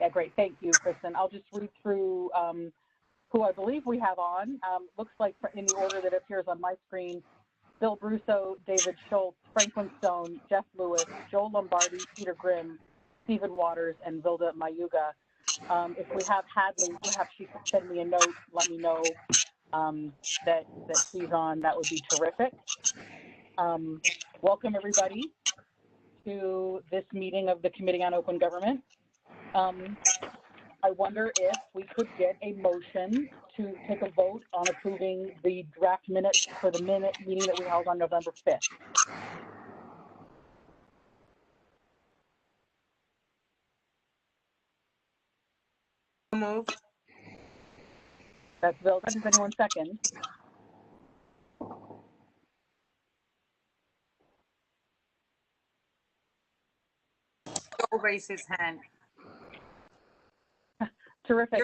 Yeah, great. Thank you, Kristen. I'll just read through who I believe we have on. Looks like in the order that appears on my screen: Bill Brusso, David Schultz, Franklin Stone, Jeff Lewis, Joel Lombardi, Peter Grimm, Stephen Waters, and Vilda Mayuga. If we have Hadley, perhaps she could send me a note, let me know that she's on. That would be terrific. Welcome, everybody, to this meeting of the Committee on Open Government. I wonder if we could get a motion to take a vote on approving the draft minutes for the meeting that we held on November 5th. Moved. That's Bill. Does anyone second? Joe raised his hand. Terrific.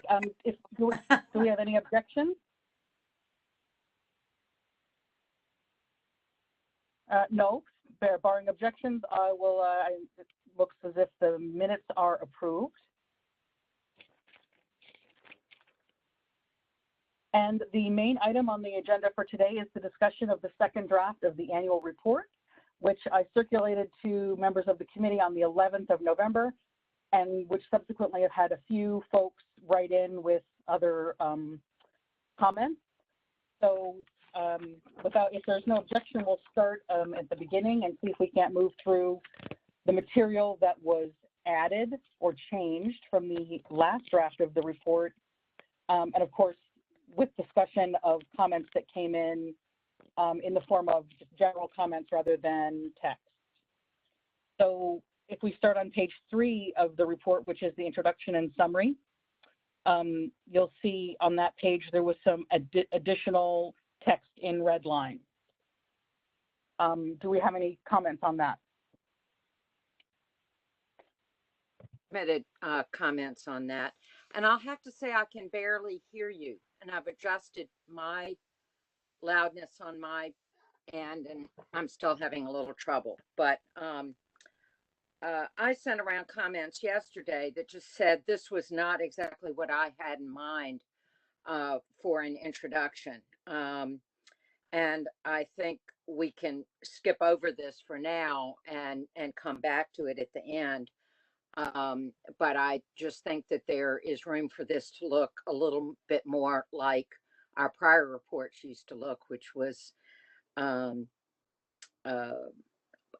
Do we have any objections? No. Barring objections, I will. It looks as if the minutes are approved. And the main item on the agenda for today is the discussion of the second draft of the annual report, which I circulated to members of the committee on the 11th of November, and which subsequently have had a few folks write in with other comments. So if there's no objection, we'll start at the beginning and see if we can't move through the material that was added or changed from the last draft of the report. And of course, with discussion of comments that came in the form of general comments rather than text. So if we start on page 3 of the report, which is the introduction and summary, you'll see on that page there was some additional text in red line. Do we have any comments on that? Submitted comments on that, and I'll have to say I can barely hear you, and I've adjusted my loudness on my end, and I'm still having a little trouble. But I sent around comments yesterday that just said this was not exactly what I had in mind for an introduction. And I think we can skip over this for now and come back to it at the end. But I just think that there is room for this to look a little bit more like our prior reports used to look, which was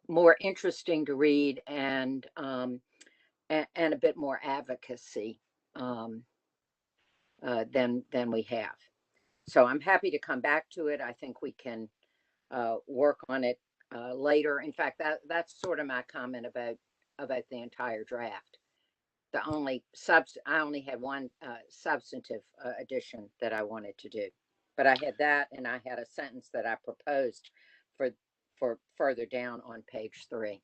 more interesting to read and a bit more advocacy than we have. So I'm happy to come back to it. I think we can work on it later. In fact, that's sort of my comment about the entire draft. I only had one substantive addition that I wanted to do, but I had that, and I had a sentence that I proposed for further down on page 3.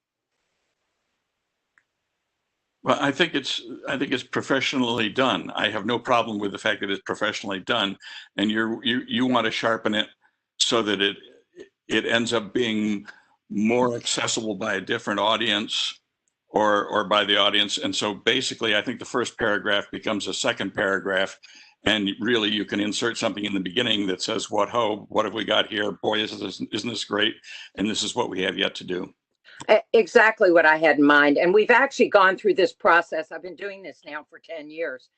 Well, I think it's professionally done. I have no problem with the fact that it's professionally done, and you want to sharpen it so that it ends up being more accessible by a different audience or by the audience. And so basically, I think the first paragraph becomes a second paragraph, and really you can insert something in the beginning that says, what have we got here? Boy, isn't this great? And this is what we have yet to do. Exactly what I had in mind. And we've actually gone through this process. I've been doing this now for 10 years.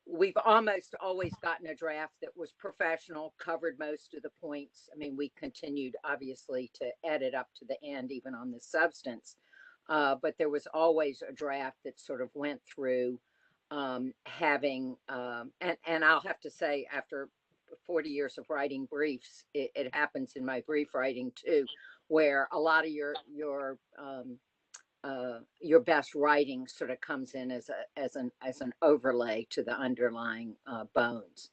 We've almost always gotten a draft that was professional, covered most of the points. I mean, we continued obviously to edit up to the end, even on the substance. But there was always a draft that sort of went through having, and I'll have to say, after 40 years of writing briefs, it happens in my brief writing too, where a lot of your best writing sort of comes in as an overlay to the underlying bones.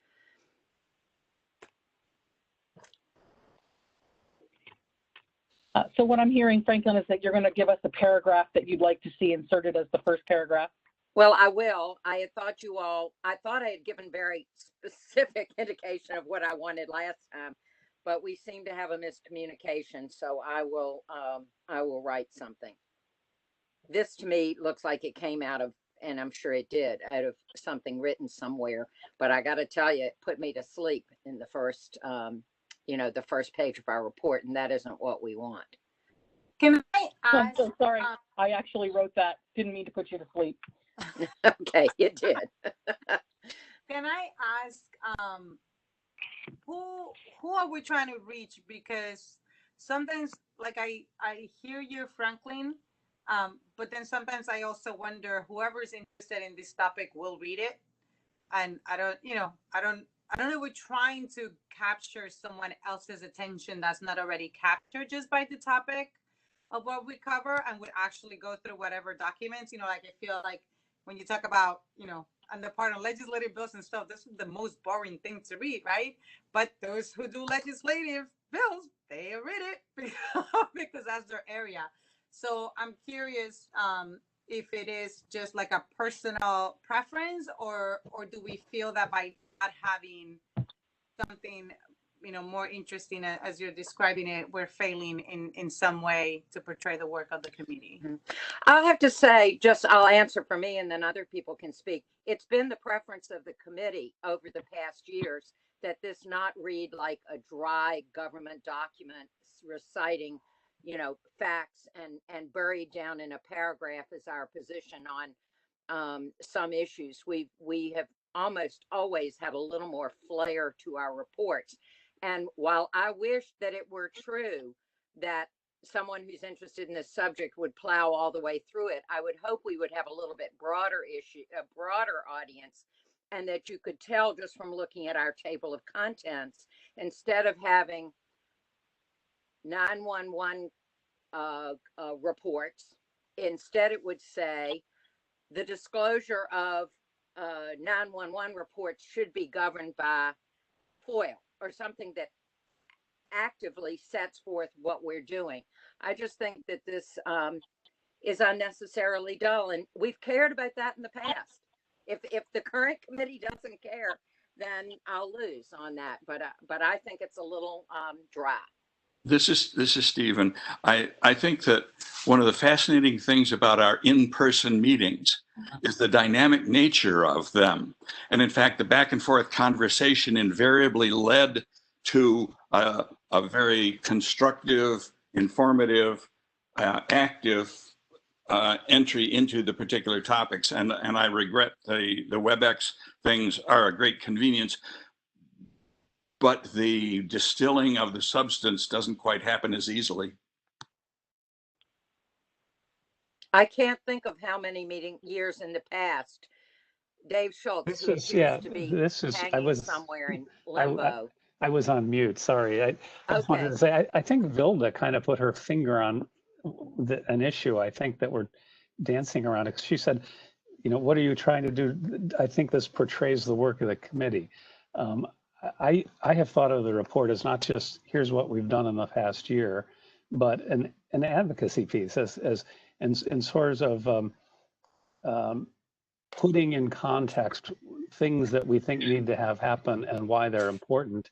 So what I'm hearing, Franklin, is that you're going to give us a paragraph that you'd like to see inserted as the first paragraph. Well, I will. I thought I had given very specific indication of what I wanted last time, but we seem to have a miscommunication. So I will write something. This to me looks like it came out of and I'm sure it did, out of something written somewhere. But I got to tell you, it put me to sleep in the first, the first page of our report, and that isn't what we want. Can I I'm ask? so sorry. I actually wrote that. Didn't mean to put you to sleep. Okay, you did. Can I ask? Who are we trying to reach? Because sometimes, like I hear you, Franklin, but then sometimes I also wonder whoever is interested in this topic will read it, and I don't know if we're trying to capture someone else's attention that's not already captured just by the topic of what we cover, and would actually go through whatever documents. Like I feel like when you talk about, on the part of legislative bills and stuff, this is the most boring thing to read, right? But those who do legislative bills, they read it because that's their area. So I'm curious, if it is just like a personal preference, or do we feel that by not having something more interesting, as you're describing it, we're failing in some way to portray the work of the committee? I'll have to say, I'll answer for me and then other people can speak. It's been the preference of the committee over the past years that this not read like a dry government document reciting facts and buried down in a paragraph is our position on some issues. We have almost always had a little more flair to our reports. And while I wish that it were true that someone who's interested in this subject would plow all the way through it, I would hope we would have a little bit broader audience, and that you could tell just from looking at our table of contents, instead of having 911 reports, instead it would say the disclosure of 911 reports should be governed by FOIL, or something that actively sets forth what we're doing. I just think that this is unnecessarily dull, and we've cared about that in the past. If the current committee doesn't care, then I'll lose on that. But I think it's a little dry. This is Stephen. I think that one of the fascinating things about our in-person meetings is the dynamic nature of them. And in fact, the back and forth conversation invariably led to a very constructive, informative, active entry into the particular topics. And I regret the WebEx things are a great convenience, but the distilling of the substance doesn't quite happen as easily. I can't think of how many years in the past Dave Schultz, who appears to be hanging somewhere in limbo. I was on mute. Sorry. I just wanted to say, I think Vilda kind of put her finger on an issue I think that we're dancing around. She said, what are you trying to do? I think this portrays the work of the committee. I have thought of the report as not just here's what we've done in the past year, but an advocacy piece as in sorts of putting in context things that we think need to have happen and why they're important.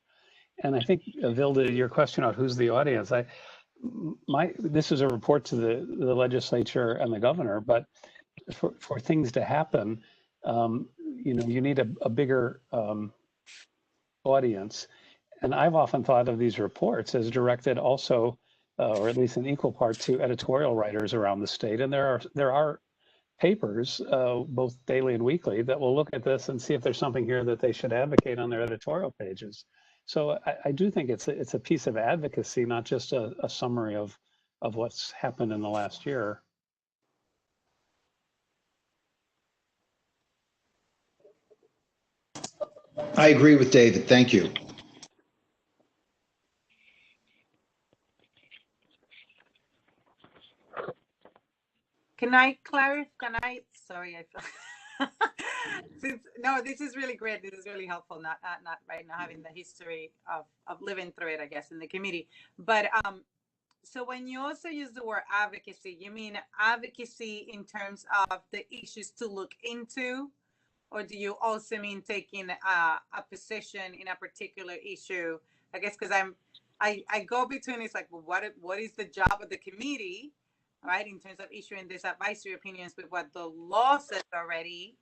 And I think, Vilda, your question about who's the audience, this is a report to the legislature and the governor, but for things to happen, you need a bigger audience. And I've often thought of these reports as directed also, or at least in equal part, to editorial writers around the state. And there are papers, both daily and weekly, that will look at this and see if there's something here that they should advocate on their editorial pages. So I do think it's a piece of advocacy, not just a summary of what's happened in the last year. I agree with David. Thank you. Can I clarify? Sorry, no, this is really great. This is really helpful. Not right now having the history of living through it, I guess, in the committee. But so when you also use the word advocacy, you mean advocacy in terms of the issues to look into, or do you also mean taking a position in a particular issue? I guess because I go between, it's like, well, what is the job of the committee? right, in terms of issuing these advisory opinions with what the law says already.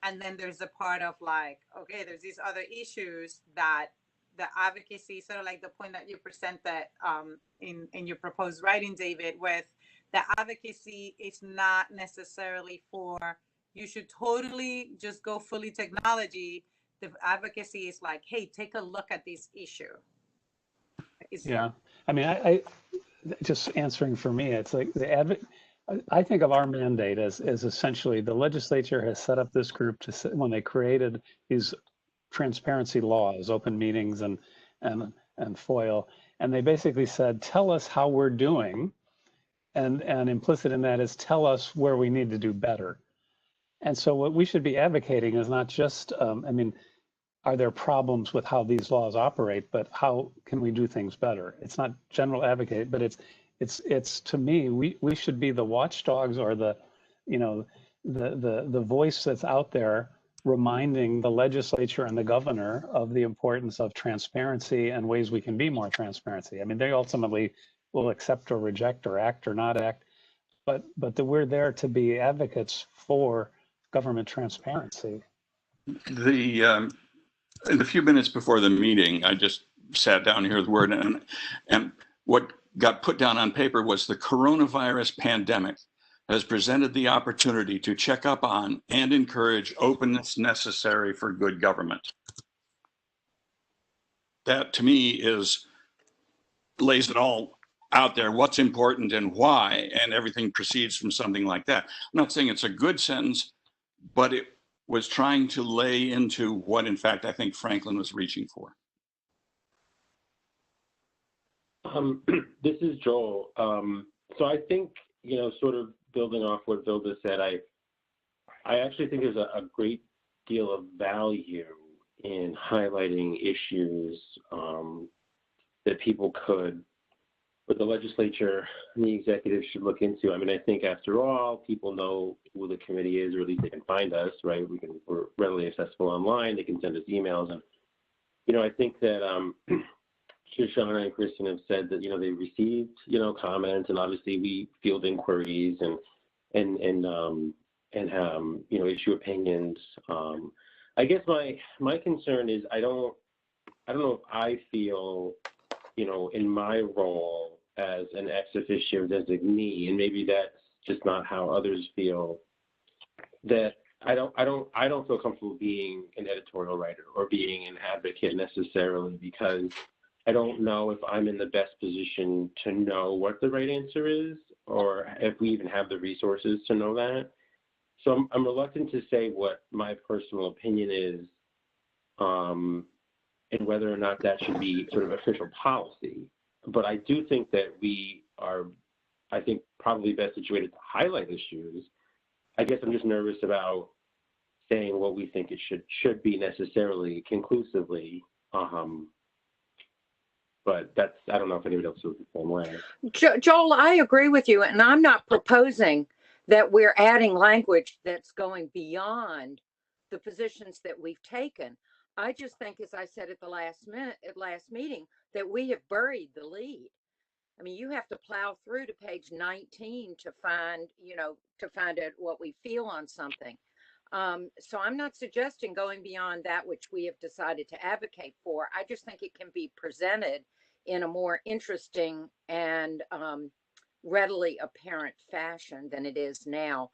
And then there's the part of like, okay, there's these other issues that the advocacy, sort of like the point that you presented in your proposed writing, David, with the advocacy is not necessarily for, you should totally just go fully technology. The advocacy is like, hey, take a look at this issue. Yeah, I mean, I just answering for me, it's like I think of our mandate as essentially the legislature has set up this group to, when they created these transparency laws, open meetings and FOIL, and they basically said, tell us how we're doing, and implicit in that is tell us where we need to do better. And so what we should be advocating is not just, I mean, are there problems with how these laws operate, but how can we do things better? It's not general advocate, but it's to me, we should be the watchdogs, or the, you know, the voice that's out there reminding the legislature and the governor of the importance of transparency and ways we can be more transparency. I mean, they ultimately will accept or reject or act or not act, but that we're there to be advocates for government transparency. In the few minutes before the meeting, I just sat down here with Word, and what got put down on paper was the coronavirus pandemic has presented the opportunity to check up on and encourage openness necessary for good government. That to me lays it all out there, what's important and why, and everything proceeds from something like that. I'm not saying it's a good sentence, but it was trying to lay into what, in fact, I think Franklin was reaching for. This is Joel. So I think, you know, sort of building off what Vilda said, I actually think there's a great deal of value in highlighting issues that people could, but the legislature and the executive should look into. I mean, I think after all, people know who the committee is, or at least they can find us, right? We're readily accessible online. They can send us emails. And, you know, I think that Shoshana and Kristen have said that, you know, they received, you know, comments, and obviously we field inquiries and you know, issue opinions. I guess my concern is I don't know if I feel, you know, in my role as an ex officio designee, and maybe that's just not how others feel, that I don't feel comfortable being an editorial writer or being an advocate necessarily, because I don't know if I'm in the best position to know what the right answer is, or if we even have the resources to know that. So I'm reluctant to say what my personal opinion is, and whether or not that should be sort of official policy. But I do think that we are, I think, probably best situated to highlight issues. I guess I'm just nervous about saying what we think it should be necessarily conclusively. But that's, I don't know if anybody else feels the same way. Joel, I agree with you, and I'm not proposing that we're adding language that's going beyond the positions that we've taken. I just think, as I said at the last meeting, that we have buried the lead. I mean, you have to plow through to page 19 to find, you know, out what we feel on something. So I'm not suggesting going beyond that which we have decided to advocate for. I just think it can be presented in a more interesting and readily apparent fashion than it is now.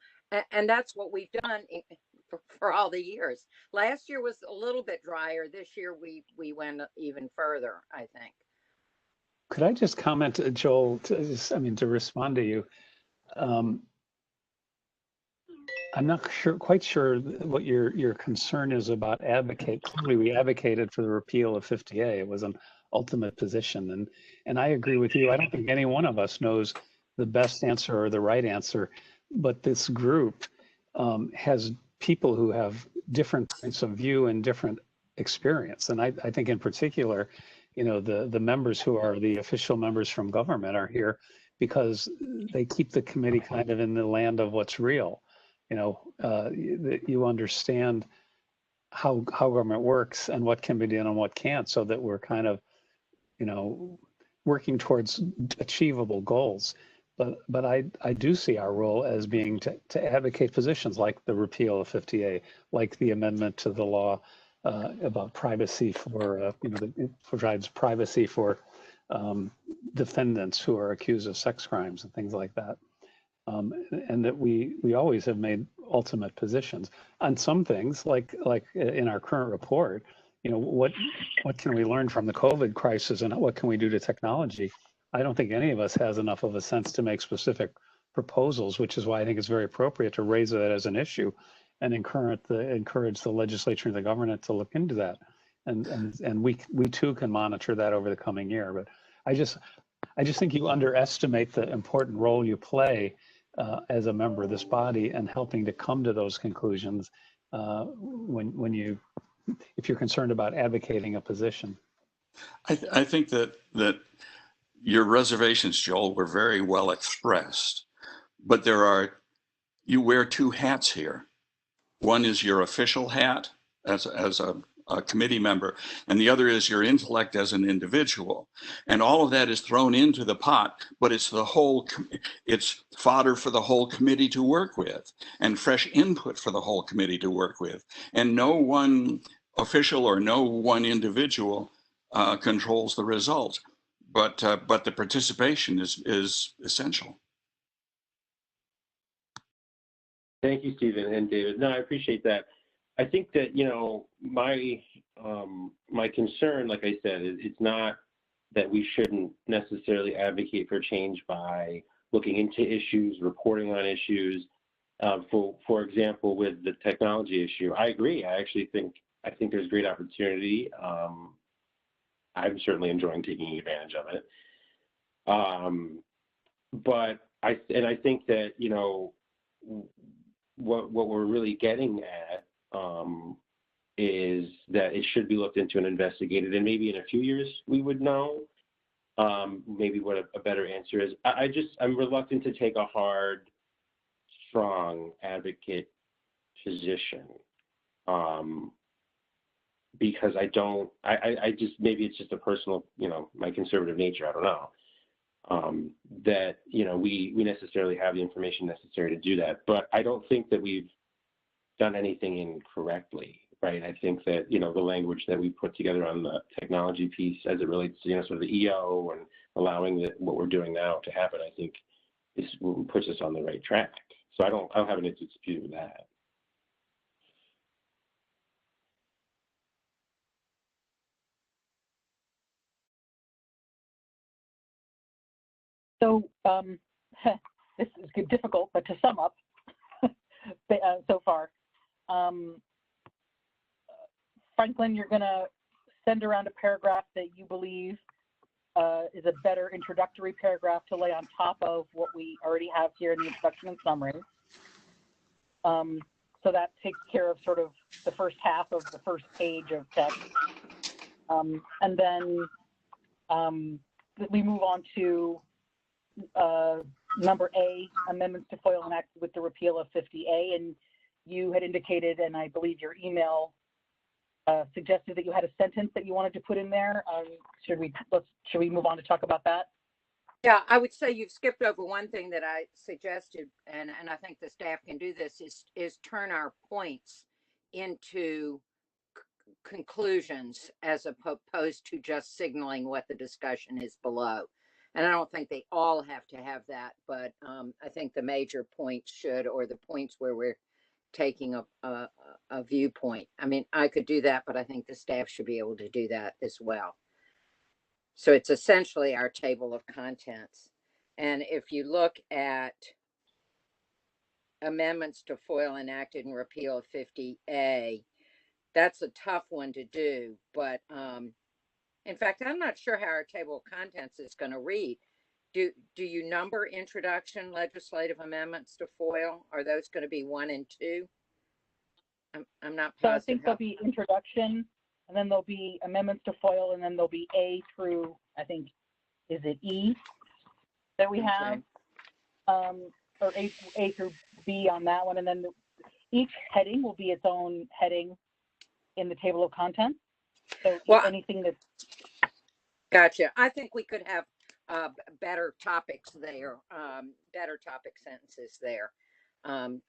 And that's what we've done for all the years. Last year was a little bit drier. This year we went even further, I think. Could I just comment, Joel, to respond to you? I'm not quite sure what your concern is about advocate. Clearly, we advocated for the repeal of 50A. It was an ultimate position, and I agree with you. I don't think any one of us knows the best answer or the right answer, but this group has people who have different points of view and different experience. And I think in particular, you know, the members who are the official members from government are here because they keep the committee kind of in the land of what's real. You know, you understand how government works and what can be done and what can't, so that we're kind of, you know, working towards achievable goals. But I do see our role as being to advocate positions like the repeal of 50A, like the amendment to the law about privacy for, it provides privacy for defendants who are accused of sex crimes and things like that. And that we always have made ultimate positions on some things, like in our current report. What can we learn from the COVID crisis, and what can we do to technology? I don't think any of us has enough of a sense to make specific proposals, which is why I think it's very appropriate to raise that as an issue and encourage the legislature and the government to look into that. And we too can monitor that over the coming year. But I just think you underestimate the important role you play as a member of this body and helping to come to those conclusions if you're concerned about advocating a position. I think that your reservations, Joel, were very well expressed, but you wear two hats here. One is your official hat as a committee member, and the other is your intellect as an individual. And all of that is thrown into the pot, but it's fodder for the whole committee to work with, and fresh input for the whole committee to work with. And no one official or no one individual controls the result, but the participation is essential. Thank you, Stephen and David. No, I appreciate that. I think that, my concern, like I said, it's not that we shouldn't necessarily advocate for change by looking into issues, reporting on issues. For example, with the technology issue, I agree. I think there's great opportunity. I'm certainly enjoying taking advantage of it. But I think that, what we're really getting at is that it should be looked into and investigated, and maybe in a few years we would know maybe what a better answer is. I'm reluctant to take a hard, strong advocate position because maybe it's just a personal, my conservative nature, I don't know. That we necessarily have the information necessary to do that, but I don't think that we've done anything incorrectly, right? I think that the language that we put together on the technology piece, as it relates to sort of the EO and allowing what we're doing now to happen, I think puts us on the right track. So I don't have any dispute with that. So this is difficult, but to sum up so far, Franklin, you're going to send around a paragraph that you believe is a better introductory paragraph to lay on top of what we already have here in the introduction and summary. So that takes care of sort of the first half of the first page of text. And then we move on to number A, amendments to FOIL enacted with the repeal of 50A, and you had indicated, and I believe your email suggested that you had a sentence that you wanted to put in there. Should we move on to talk about that? Yeah, I would say you've skipped over one thing that I suggested, and I think the staff can do this, is turn our points into conclusions as opposed to just signaling what the discussion is below. And I don't think they all have to have that, but I think the major points should, or the points where we're taking a viewpoint. I mean, I could do that, but I think the staff should be able to do that as well. So it's essentially our table of contents. And if you look at amendments to FOIL enacted and repeal of 50A, that's a tough one to do, but in fact, I'm not sure how our table of contents is going to read. Do you number introduction legislative amendments to FOIL? Are those going to be 1 and 2? I'm not positive. So I think there'll be introduction, and then there'll be amendments to FOIL, and then there'll be A through, I think, is it E that we have? Okay. Or A through B on that one, and then each heading will be its own heading in the table of contents. So anything that's... Gotcha. I think we could have better topics there, better topic sentences there.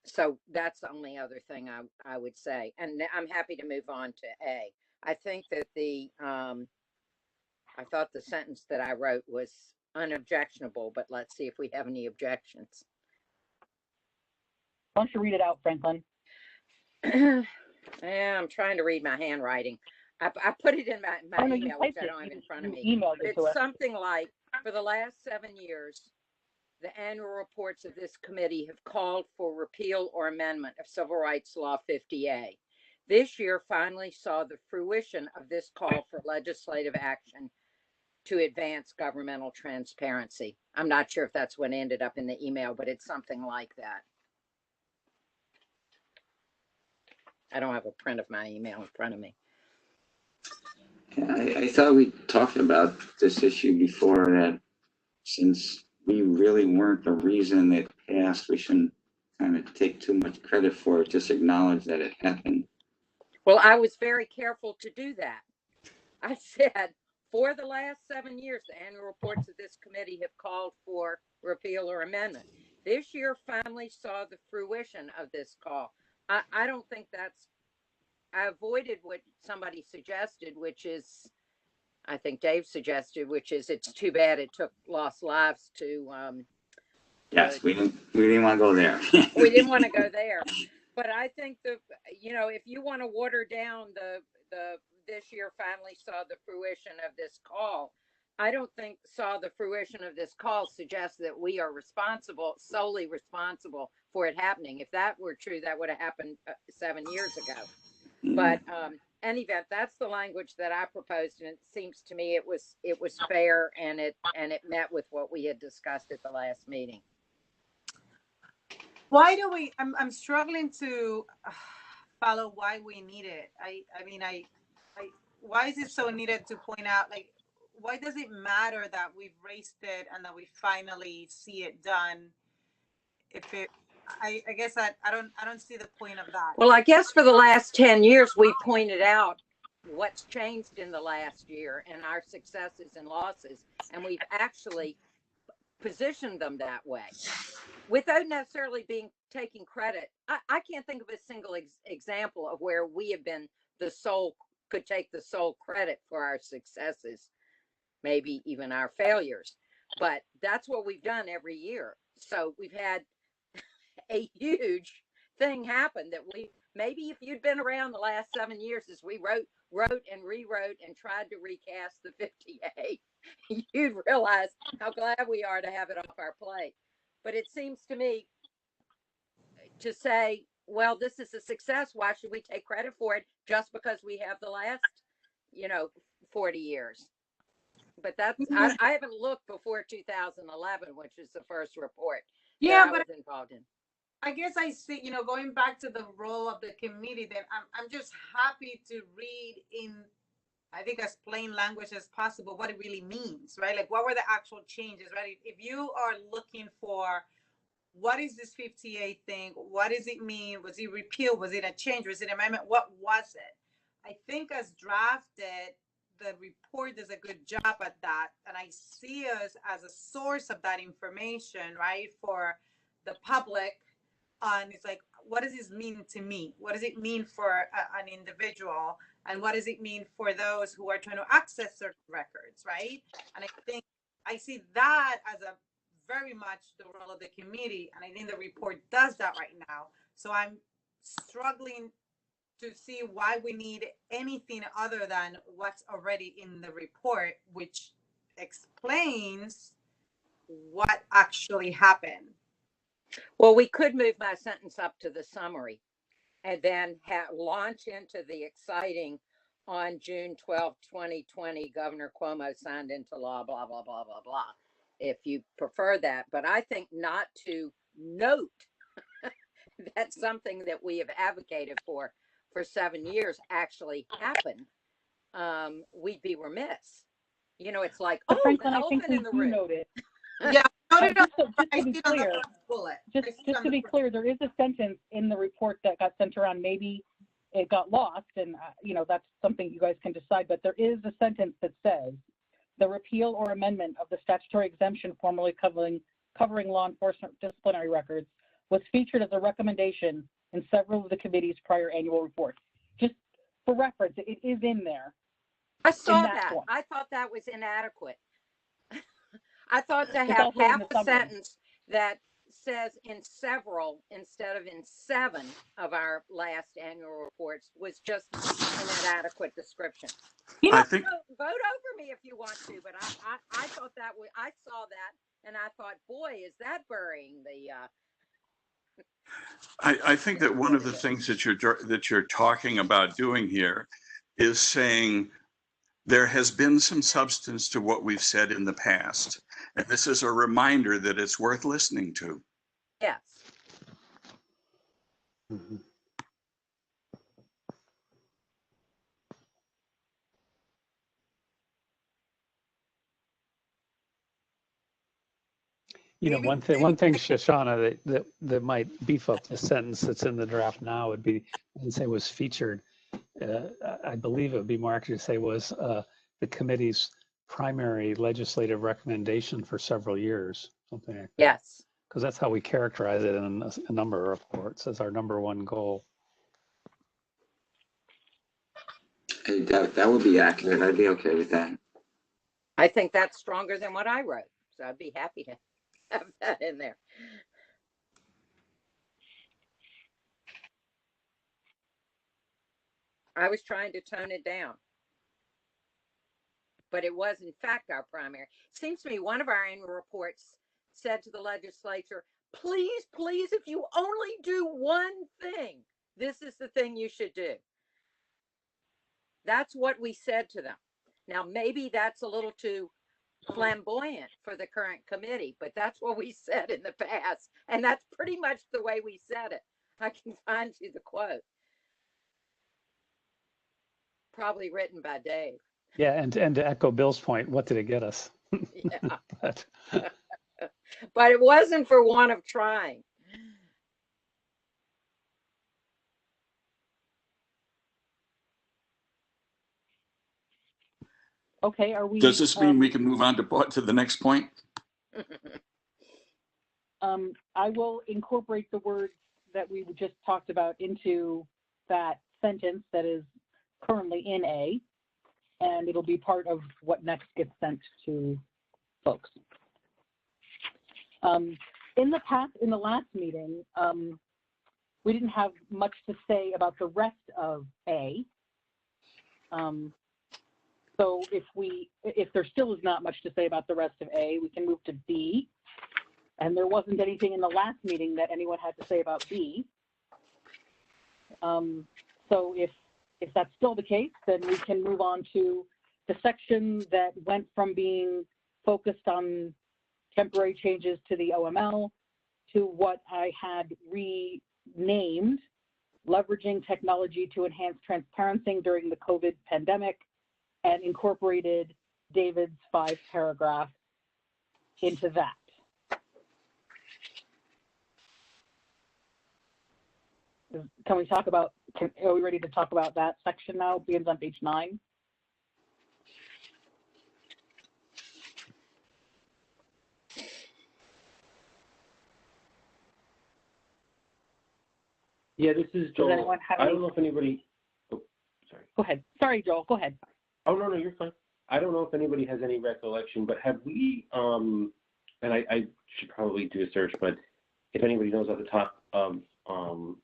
So that's the only other thing I would say. And I'm happy to move on to A. I think that I thought the sentence that I wrote was unobjectionable, but let's see if we have any objections. Why don't you read it out, Franklin? Yeah, I'm trying to read my handwriting. I put it in my email, which I don't have in front of me. It's something like, for the last 7 years, the annual reports of this committee have called for repeal or amendment of Civil Rights Law 50A. This year finally saw the fruition of this call for legislative action to advance governmental transparency. I'm not sure if that's what ended up in the email, but it's something like that. I don't have a print of my email in front of me. I thought we talked about this issue before, that since we really weren't the reason it passed, we shouldn't kind of take too much credit for it, just acknowledge that it happened. Well, I was very careful to do that. I said, for the last 7 years, the annual reports of this committee have called for repeal or amendment. This year finally saw the fruition of this call. I don't think I avoided what somebody suggested, which is, I think Dave suggested, which is it's too bad it took lost lives to. Yes, we didn't want to go there. We didn't want to go there, but I think if you want to water down the this year finally saw the fruition of this call, I don't think saw the fruition of this call suggests that we are solely responsible for it happening. If that were true, that would have happened 7 years ago. But any event, that's the language that I proposed, and it seems to me it was fair, and it met with what we had discussed at the last meeting. Why do we? I'm struggling to follow why we need it. Why is it so needed to point out? Like, why does it matter that we've raised it and that we finally see it done? I guess I don't see the point of that. Well, I guess for the last 10 years, we pointed out what's changed in the last year and our successes and losses, and we've actually positioned them that way without necessarily taking credit. I can't think of a single example of where we have been could take the sole credit for our successes, maybe even our failures, but that's what we've done every year. So we've had a huge thing happen that maybe if you'd been around the last 7 years as we wrote and rewrote and tried to recast the 50A, you'd realize how glad we are to have it off our plate. But it seems to me to say, well, this is a success, why should we take credit for it just because we have the last 40 years? But that's I haven't looked before 2011, which is the first report that I was involved in. I guess I see, going back to the role of the committee, then I'm just happy to read in, I think, as plain language as possible what it really means, right? Like, what were the actual changes, right? If you are looking for what is this 50A thing, what does it mean? Was it repeal? Was it a change? Was it an amendment? What was it? I think as drafted, the report does a good job at that. And I see us as a source of that information, right, for the public. And it's like, what does this mean to me? What does it mean for an individual? And what does it mean for those who are trying to access certain records, right? And I think I see that as a very much the role of the committee. And I think the report does that right now. So I'm struggling to see why we need anything other than what's already in the report, which explains what actually happened. Well, we could move my sentence up to the summary and then launch into the exciting on June 12, 2020, Governor Cuomo signed into law, blah, blah, blah, blah, blah, if you prefer that. But I think not to note that something that we have advocated for 7 years actually happened, we'd be remiss. It's like, but Franklin, the elephant in the room. Yeah. Just to be clear, there is a sentence in the report that got sent around. Maybe it got lost, and that's something you guys can decide. But there is a sentence that says the repeal or amendment of the statutory exemption formerly covering law enforcement disciplinary records was featured as a recommendation in several of the committee's prior annual reports. Just for reference, it is in there. I saw that that. form. I thought that was inadequate. I thought to It's have also in half the a summary. sentence that says in several instead of in 7 of our last annual reports was just an inadequate description. You know, I think vote over me if you want to, but I thought that I saw that and I thought, boy, is that burying the. I think that one of the things that you're talking about doing here is saying there has been some substance to what we've said in the past, and this is a reminder that it's worth listening to. Yes. Mm-hmm. You know, one thing, Shoshana, that might beef up the sentence that's in the draft now would be, and say was featured. I believe it would be more accurate to say was the committee's primary legislative recommendation for several years, something like that. Yes. Because that's how we characterize it in a number of reports as our number one goal. Hey, that would be accurate. I'd be okay with that. I think that's stronger than what I wrote, so I'd be happy to have that in there. I was trying to tone it down, but it was in fact our primary. Seems to me one of our annual reports said to the legislature, please, please, if you only do one thing, this is the thing you should do. That's what we said to them. Now, maybe that's a little too flamboyant for the current committee, but that's what we said in the past. And that's pretty much the way we said it. I can find you the quote. Probably written by Dave. Yeah, and to echo Bill's point, what did it get us? Yeah. But it wasn't for want of trying. Okay, are we? Does this mean we can move on to the next point? I will incorporate the words that we just talked about into that sentence that is currently in A, and it'll be part of what next gets sent to folks. In the last meeting, we didn't have much to say about the rest of A. So if there still is not much to say about the rest of A, we can move to B. And there wasn't anything in the last meeting that anyone had to say about B. So if that's still the case, then we can move on to the section that went from being focused on temporary changes to the OML to what I had renamed leveraging technology to enhance transparency during the COVID pandemic, and incorporated David's 5-paragraph into that. Can we talk about, are we ready to talk about that section now? It begins on page 9. Yeah, this is Joel. I don't know if anybody, oh, sorry. Go ahead. Sorry, Joel, go ahead. Oh, no, you're fine. I don't know if anybody has any recollection, but have we, and I should probably do a search, but if anybody knows off the top of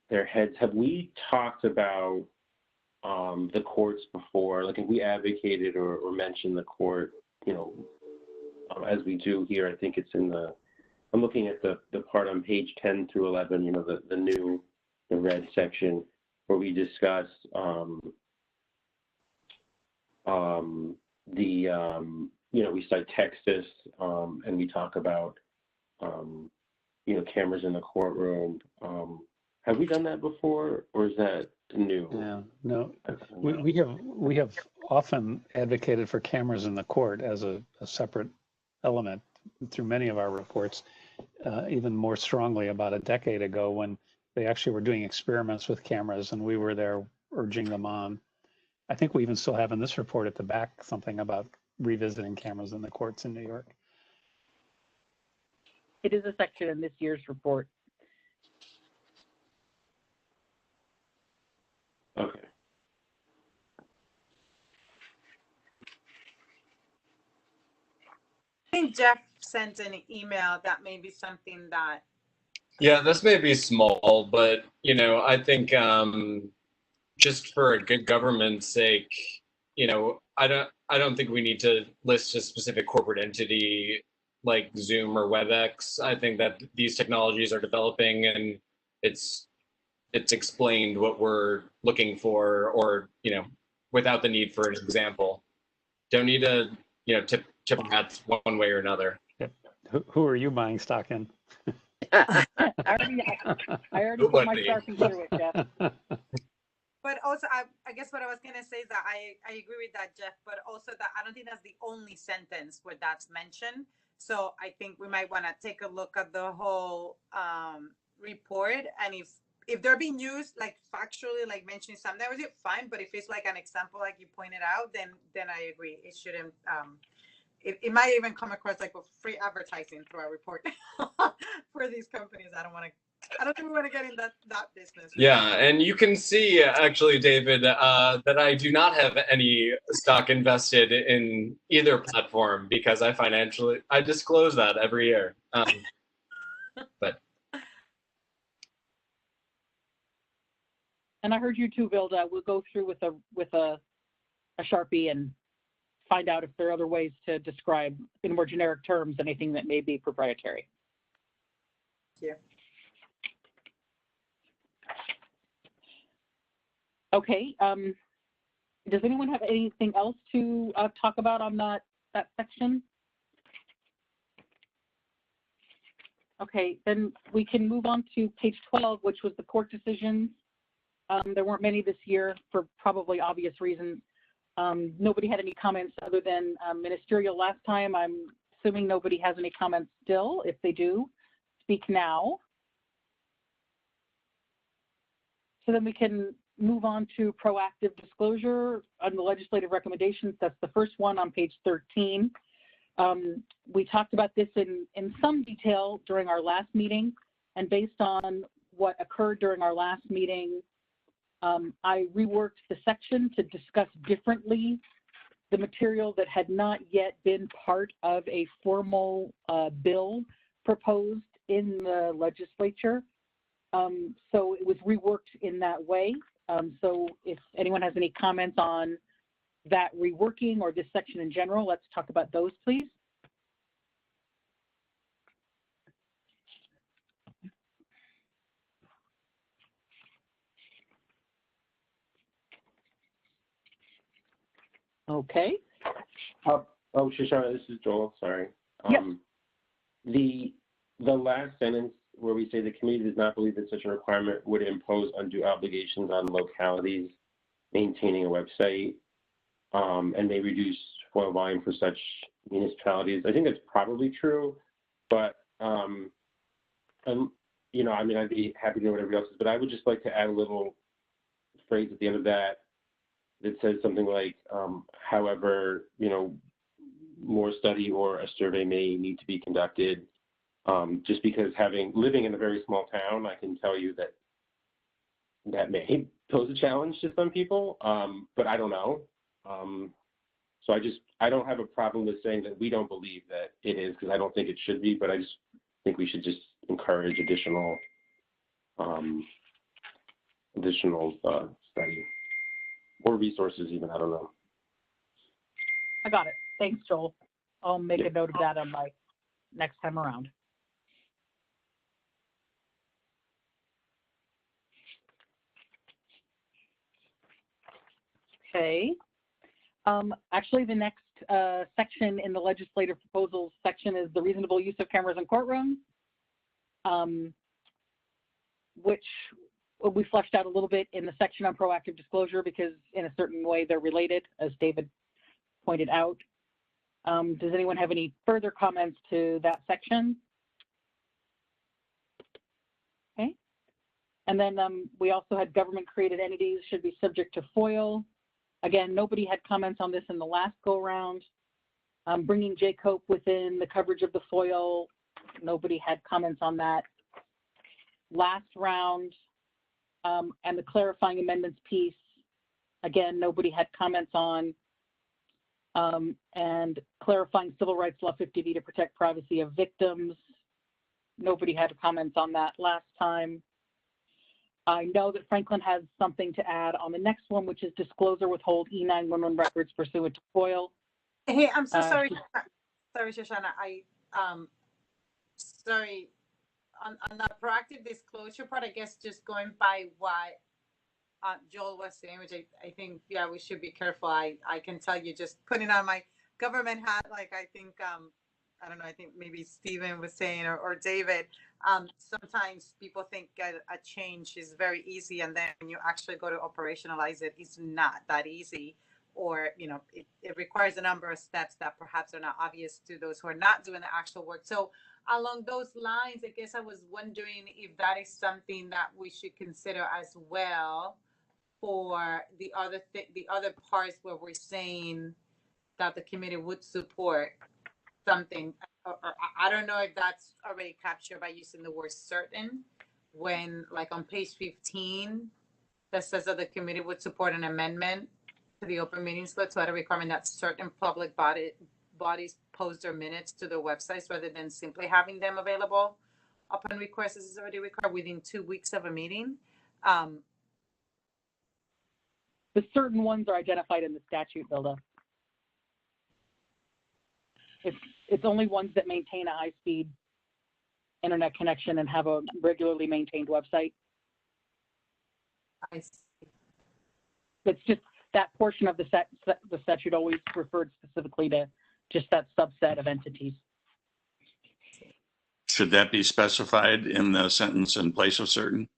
their heads, have we talked about the courts before? Like, have we advocated or mentioned the court, as we do here? I think it's in I'm looking at the part on page 10 through 11, the red section where we discuss we cite Texas, and we talk about cameras in the courtroom. Have we done that before, or is that new? Yeah, no, we have often advocated for cameras in the court as a separate element through many of our reports, even more strongly about a decade ago when they actually were doing experiments with cameras and we were there urging them on. I think we even still have in this report at the back something about revisiting cameras in the courts in New York. It is a section in this year's report. Okay. I think Jeff sent an email that may be something that. Yeah, this may be small, but I think just for a good government's sake, I don't think we need to list a specific corporate entity like Zoom or WebEx. I think that these technologies are developing, and it's explained what we're looking for, or without the need for an example. Don't need to tip hats one way or another. Yep. Who are you buying stock in? I already put my Sharpie through it, Jeff. But also, I guess what I was going to say is that I agree with that, Jeff, but also that I don't think that's the only sentence where that's mentioned. So I think we might want to take a look at the whole report. And if they're being used like factually, like mentioning something, that was it, fine. But if it's like an example, like you pointed out, then I agree. It shouldn't. It might even come across like with free advertising through our report for these companies. I don't think we want to get in that business. Yeah, and you can see actually, David, that I do not have any stock invested in either platform because I disclose that every year. But. And I heard you too, Vilda. We'll go through with a Sharpie and find out if there are other ways to describe in more generic terms anything that may be proprietary. Yeah. Okay. Does anyone have anything else to talk about on that section? Okay, then we can move on to page 12, which was the court decisions. There weren't many this year for probably obvious reasons. Nobody had any comments other than ministerial last time. I'm assuming nobody has any comments still. If they do, speak now. So then we can move on to proactive disclosure on the legislative recommendations. That's the first one on page 13. We talked about this in some detail during our last meeting, and based on what occurred during our last meeting, I reworked the section to discuss differently the material that had not yet been part of a formal bill proposed in the legislature. So it was reworked in that way. So if anyone has any comments on that reworking or this section in general, let's talk about those, please. Okay. Shoshana, this is Joel. Sorry. Yes. The last sentence where we say the committee does not believe that such a requirement would impose undue obligations on localities maintaining a website and may reduce FOIL volume for such municipalities. I think that's probably true, but I'd be happy to know what everybody else is, but I would just like to add a little phrase at the end of that says something like, however, more study or a survey may need to be conducted. Just because living in a very small town, I can tell you that may pose a challenge to some people, but I don't know. So I don't have a problem with saying that we don't believe that it is, because I don't think it should be, but I just think we should just encourage additional study or resources even, I don't know. I got it. Thanks, Joel. I'll make a note of that on my next time around. Okay. Actually, the next section in the legislative proposals section is the reasonable use of cameras in courtrooms, which we fleshed out a little bit in the section on proactive disclosure because in a certain way they're related, as David pointed out. Does anyone have any further comments to that section? Okay. And then we also had government created entities should be subject to FOIL. Again, nobody had comments on this in the last go round. Bringing J. Cope within the coverage of the FOIL, nobody had comments on that. Last round, and the clarifying amendments piece, again, nobody had comments on. And clarifying civil rights law 50B to protect privacy of victims, nobody had comments on that last time. I know that Franklin has something to add on the next one, which is disclosure withhold E911 records pursuant to FOIL. Hey, I'm so sorry. Sorry, Shoshana. Sorry, on the proactive disclosure part, I guess just going by what Joel was saying, which I think, yeah, we should be careful. I can tell you, just putting on my government hat, like I think, I don't know, I think maybe Stephen was saying, or David, sometimes people think a change is very easy, and then when you actually go to operationalize it, it's not that easy. Or, you know, it requires a number of steps that perhaps are not obvious to those who are not doing the actual work. So along those lines, I guess I was wondering if that is something that we should consider as well for the other parts where we're saying that the committee would support something. Or I don't know if that's already captured by using the word certain, when like on page 15 that says that the committee would support an amendment to the open meetings law to add a requirement that certain public bodies post their minutes to their websites rather than simply having them available upon request, as is already required, within 2 weeks of a meeting. The certain ones are identified in the statute, Bilda. It's only ones that maintain a high-speed internet connection and have a regularly maintained website. I see. It's just that portion of the statute always referred specifically to just that subset of entities. Should that be specified in the sentence in place of certain?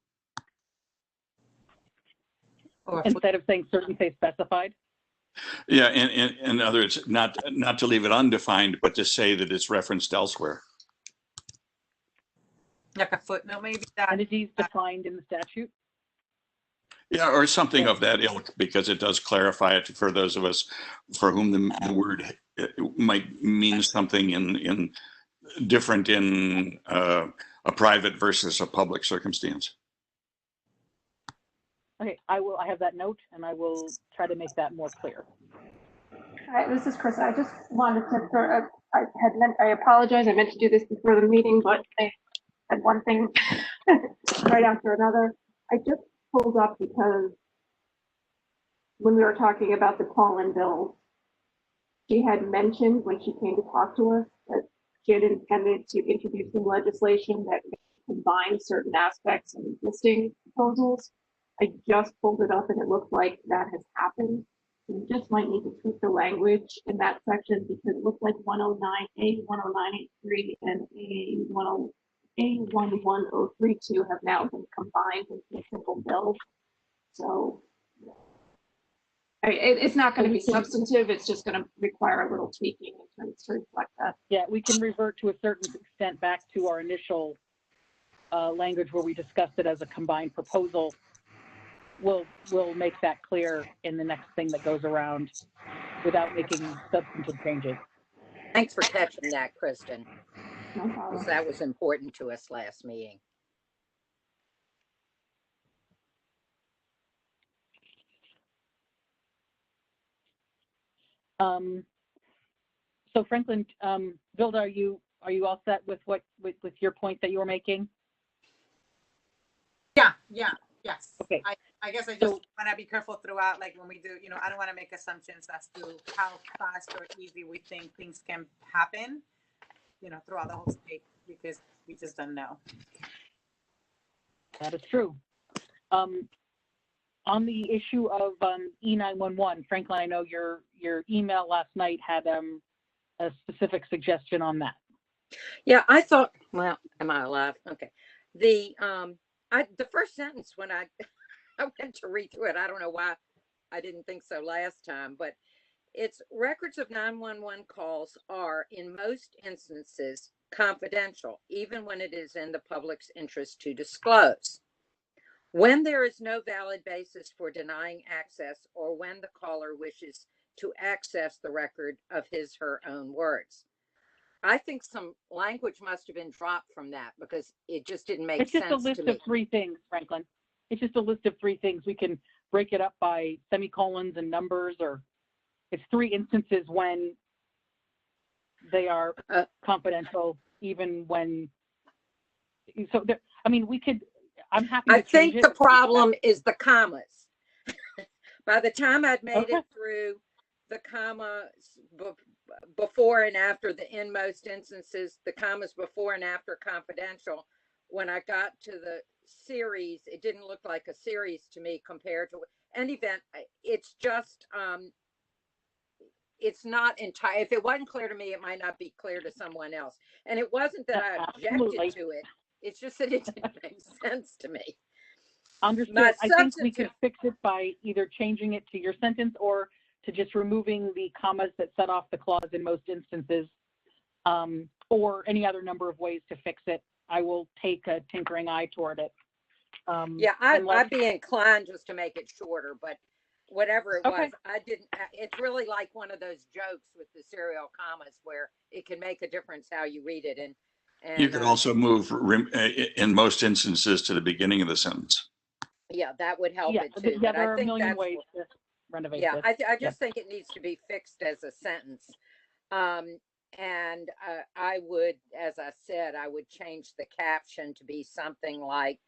Or Instead of saying certain, say specified? Yeah, in other words, not to leave it undefined, but to say that it's referenced elsewhere. like a footnote, maybe that. Entities defined in the statute? Yeah, or something of that ilk, because it does clarify it for those of us for whom the word might mean something in different in a private versus a public circumstance. Okay, I have that note, and I will try to make that more clear. Hi, this is Chris. I just wanted to, I apologize. I meant to do this before the meeting, but I had one thing right after another. I just pulled up because when we were talking about the call-in bills, she had mentioned when she came to talk to us that she had intended to introduce some legislation that combines certain aspects of existing proposals. I just pulled it up and it looks like that has happened. You just might need to tweak the language in that section because it looks like 109A, 109A3, and A11032 have now been combined into a simple bill. So it's not going to be substantive. It's just going to require a little tweaking in terms to reflect that. Yeah, we can revert to a certain extent back to our initial language where we discussed it as a combined proposal. We'll make that clear in the next thing that goes around without making substantive changes. Thanks for catching that, Kristen. No problem. That was important to us last meeting. So Franklin, Vilda, are you all set with with your point that you were making? Yeah, yes. Okay. I guess I just want to be careful throughout, like when we do, I don't want to make assumptions as to how fast or easy we think things can happen, throughout the whole state, because we just don't know. That is true. On the issue of E911, Franklin, I know your email last night had a specific suggestion on that. Yeah, I thought, well, am I alive? Okay. The first sentence when I went to read through it, I don't know why I didn't think so last time, but it's records of 911 calls are in most instances confidential, even when it is in the public's interest to disclose. When there is no valid basis for denying access or when the caller wishes to access the record of his/her own words. I think some language must have been dropped from that because it just didn't make sense to me. It's just a list of 3 things, Franklin. It's just a list of 3 things. We can break it up by semicolons and numbers, or it's 3 instances when they are confidential, even when, so there, I mean, we could, I'm happy to I think change the it. problem is the commas. By the time I'd made Okay. it through the commas before and after the in most instances, the commas before and after confidential, when I got to the series, it didn't look like a series to me compared to any event. It's just, it's not entire. If it wasn't clear to me, it might not be clear to someone else. And it wasn't that I objected to it. It's just that it didn't make sense to me. Understood. I think we could fix it by either changing it to your sentence or to just removing the commas that set off the clause in most instances, or any other number of ways to fix it. I will take a tinkering eye toward it. Yeah, I'd be inclined just to make it shorter, but whatever it was, I didn't. It's really like one of those jokes with the serial commas where it can make a difference how you read it. And you could also move in most instances to the beginning of the sentence. Yeah, that would help it too. Yeah, but there I are a think million that's ways to renovate yeah, this. I just think it needs to be fixed as a sentence. And I would, as I said, I would change the caption to be something like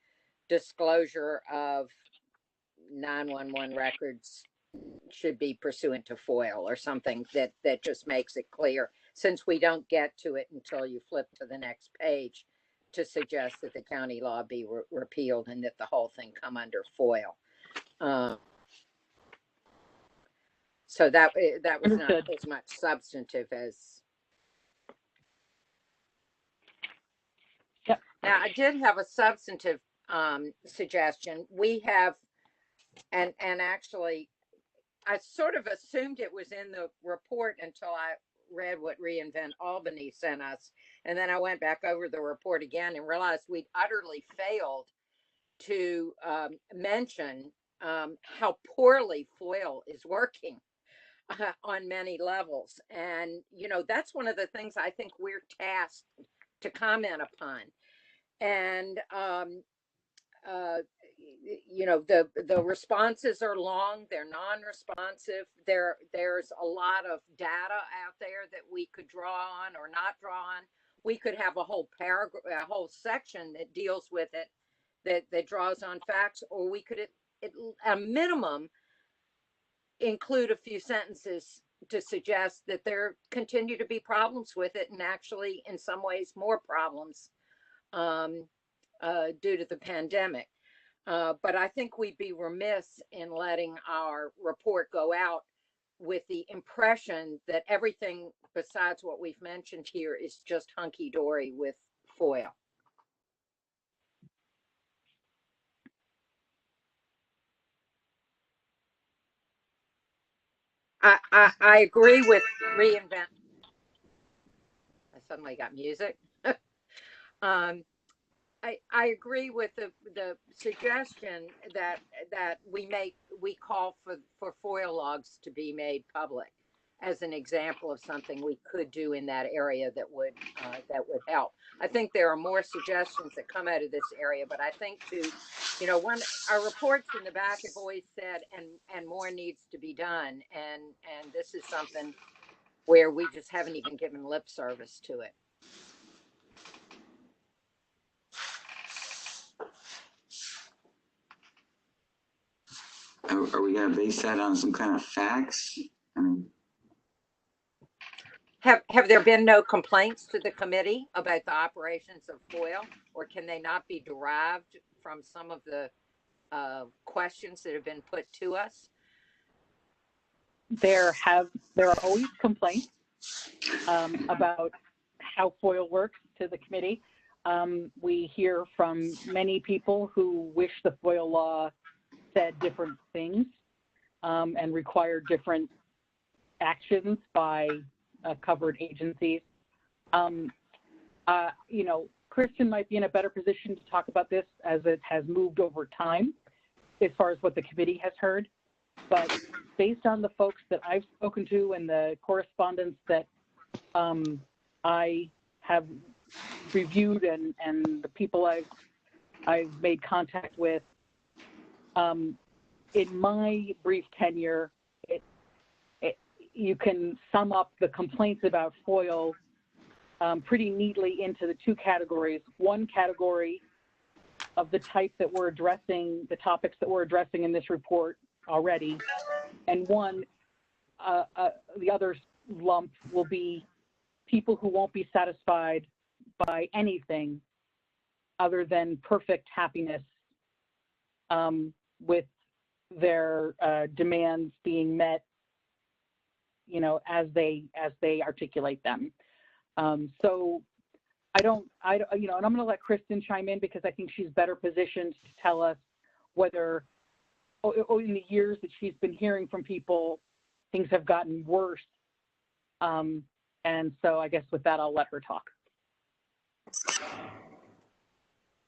disclosure of 911 records should be pursuant to FOIL, or something that just makes it clear, since we don't get to it until you flip to the next page, to suggest that the county law be repealed and that the whole thing come under FOIL. So that was not as much substantive as. Yep. Now, I did have a substantive suggestion. We have, and actually, I sort of assumed it was in the report until I read what Reinvent Albany sent us. And then I went back over the report again and realized we'd utterly failed to mention how poorly FOIL is working on many levels. And, that's one of the things I think we're tasked to comment upon. And, the responses are long, they're non-responsive. There's a lot of data out there that we could draw on or not draw on. We could have a whole paragraph, a whole section that deals with it, that draws on facts, or we could, at a minimum, include a few sentences to suggest that there continue to be problems with it, and actually, in some ways, more problems due to the pandemic. But I think we'd be remiss in letting our report go out with the impression that everything besides what we've mentioned here is just hunky-dory with FOIL. I agree with Reinvent. I suddenly got music. I agree with the suggestion that we call for FOIL logs to be made public as an example of something we could do in that area that would help. I think there are more suggestions that come out of this area, but I think one, our reports in the back have always said, and more needs to be done, and this is something where we just haven't even given lip service to it. Are we going to base that on some kind of facts? I mean, have there been no complaints to the committee about the operations of FOIL, or can they not be derived from some of the questions that have been put to us? There are always complaints about how FOIL works to the committee. We hear from many people who wish the FOIL law said different things and required different actions by covered agencies. Kristen might be in a better position to talk about this as it has moved over time as far as what the committee has heard. but based on the folks that I've spoken to and the correspondence that I have reviewed and the people I've made contact with, in my brief tenure, you can sum up the complaints about FOIL pretty neatly into the two categories. One category of the type that we're addressing, the topics that we're addressing in this report already, and one, the other lump will be people who won't be satisfied by anything other than perfect happiness with their demands being met, you know, as they articulate them. So you know, and I'm going to let Kristen chime in because I think she's better positioned to tell us whether in the years that she's been hearing from people, things have gotten worse. And so I guess with that, I'll let her talk.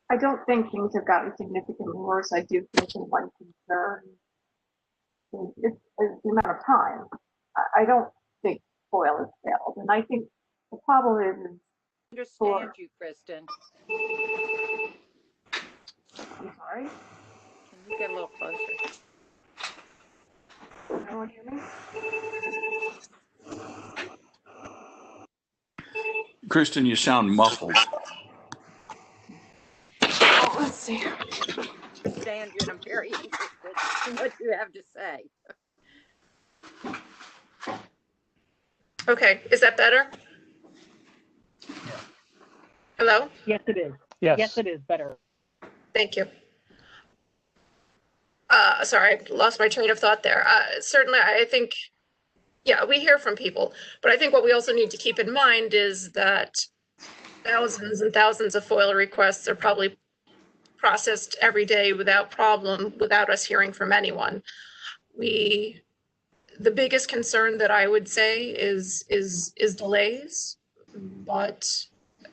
I don't think things have gotten significantly worse. I do think that one concern is the amount of time. I don't think FOIL has failed. And I think the problem is Understand you, Kristen. I'm sorry? Can you get a little closer? Can everyone hear me? Kristen, you sound muffled. Oh, let's see. Understand you, and I'm very interested in what you have to say. Okay, is that better? Hello? Yes, it is. Yes. Yes, it is better. Thank you. Sorry, I lost my train of thought there. Certainly, I think, yeah, we hear from people, but I think what we also need to keep in mind is that thousands and thousands of FOIL requests are probably processed every day without problem, without us hearing from anyone. The biggest concern that I would say is delays, but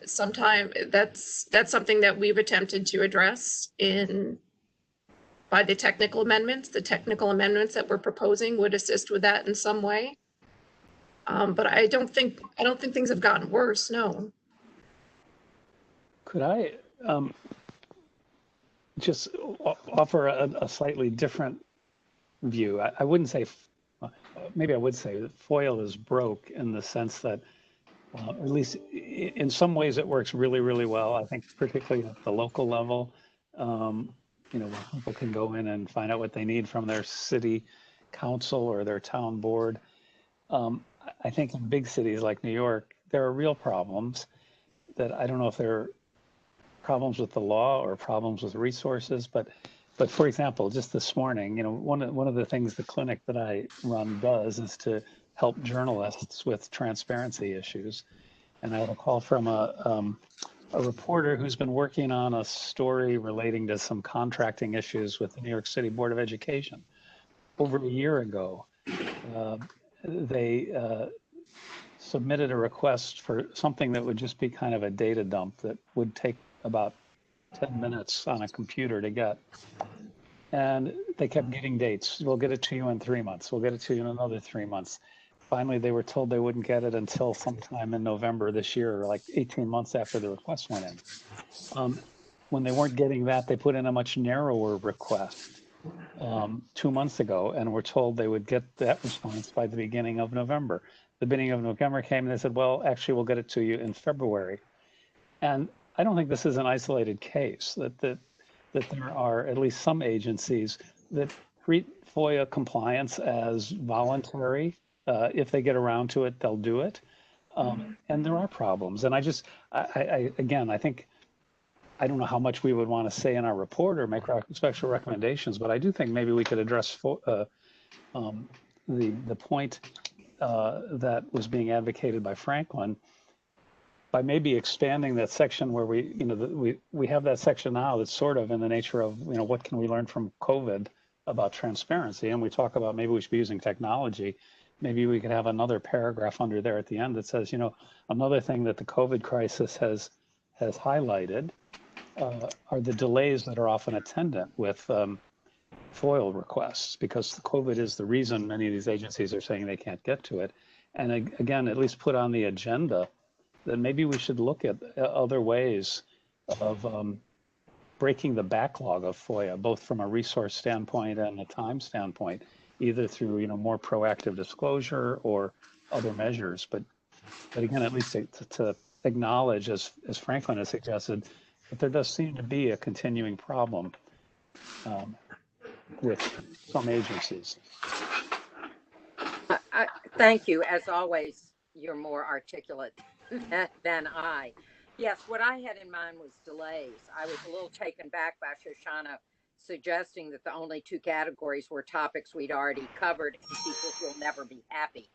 sometimes that's something that we've attempted to address by the technical amendments. The technical amendments that we're proposing would assist with that in some way. But I don't think things have gotten worse. No. Could I just offer a slightly different view? I wouldn't say, maybe I would say that FOIL is broke in the sense that, at least in some ways it works really, really well. I think particularly at the local level, you know, where people can go in and find out what they need from their city council or their town board. I think in big cities like New York, there are real problems that I don't know if they're problems with the law or problems with resources, but for example, just this morning, you know, one of the things the clinic that I run does is to help journalists with transparency issues. And I had a call from a reporter who's been working on a story relating to some contracting issues with the New York City Board of Education. Over a year ago, they submitted a request for something that would just be kind of a data dump that would take about 10 minutes on a computer to get. And they kept getting dates. We'll get it to you in 3 months. We'll get it to you in another 3 months. Finally, they were told they wouldn't get it until sometime in November this year, or like 18 months after the request went in. When they weren't getting that, they put in a much narrower request 2 months ago, and were told they would get that response by the beginning of November. The beginning of November came, and they said, well, actually, we'll get it to you in February. And I don't think this is an isolated case, that there are at least some agencies that treat FOIA compliance as voluntary. If they get around to it, they'll do it. And there are problems. And again, I think, I don't know how much we would want to say in our report or make special recommendations, but I do think maybe we could address the point that was being advocated by Franklin by maybe expanding that section where we have that section now that's sort of in the nature of, you know, what can we learn from COVID about transparency? And we talk about maybe we should be using technology. Maybe we could have another paragraph under there at the end that says, you know, another thing that the COVID crisis has highlighted are the delays that are often attendant with FOIL requests, because the COVID is the reason many of these agencies are saying they can't get to it. And again, at least put on the agenda that maybe we should look at other ways of breaking the backlog of FOIA, both from a resource standpoint and a time standpoint, either through more proactive disclosure or other measures. But again, at least to acknowledge, as Franklin has suggested, that there does seem to be a continuing problem with some agencies. Thank you. As always, you're more articulate than I. Yes, what I had in mind was delays. I was a little taken back by Shoshana suggesting that the only two categories were topics we'd already covered and people who'll never be happy.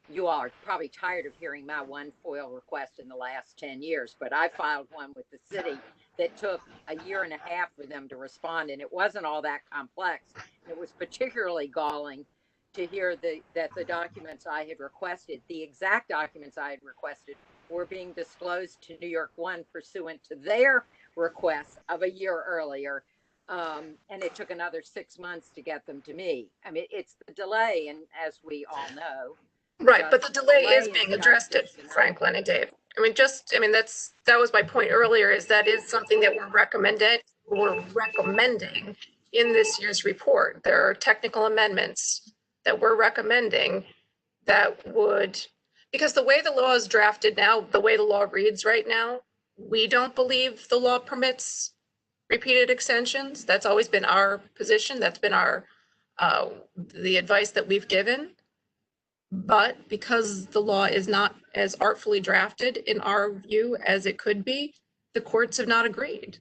You all are probably tired of hearing my one FOIL request in the last 10 years, but I filed one with the city that took a year and a half for them to respond, and it wasn't all that complex. It was particularly galling to hear that the documents I had requested, the exact documents I had requested, were being disclosed to New York One pursuant to their request of a year earlier. And it took another 6 months to get them to me. I mean, it's the delay, and as we all know. Right, but the delay is being addressed at Franklin and Dave. I mean, that was my point earlier, is that is something that we're recommending in this year's report. There are technical amendments that we're recommending that would, because the way the law is drafted now, the way the law reads right now, we don't believe the law permits repeated extensions. That's always been our position. That's been our the advice that we've given. But because the law is not as artfully drafted in our view as it could be, the courts have not agreed.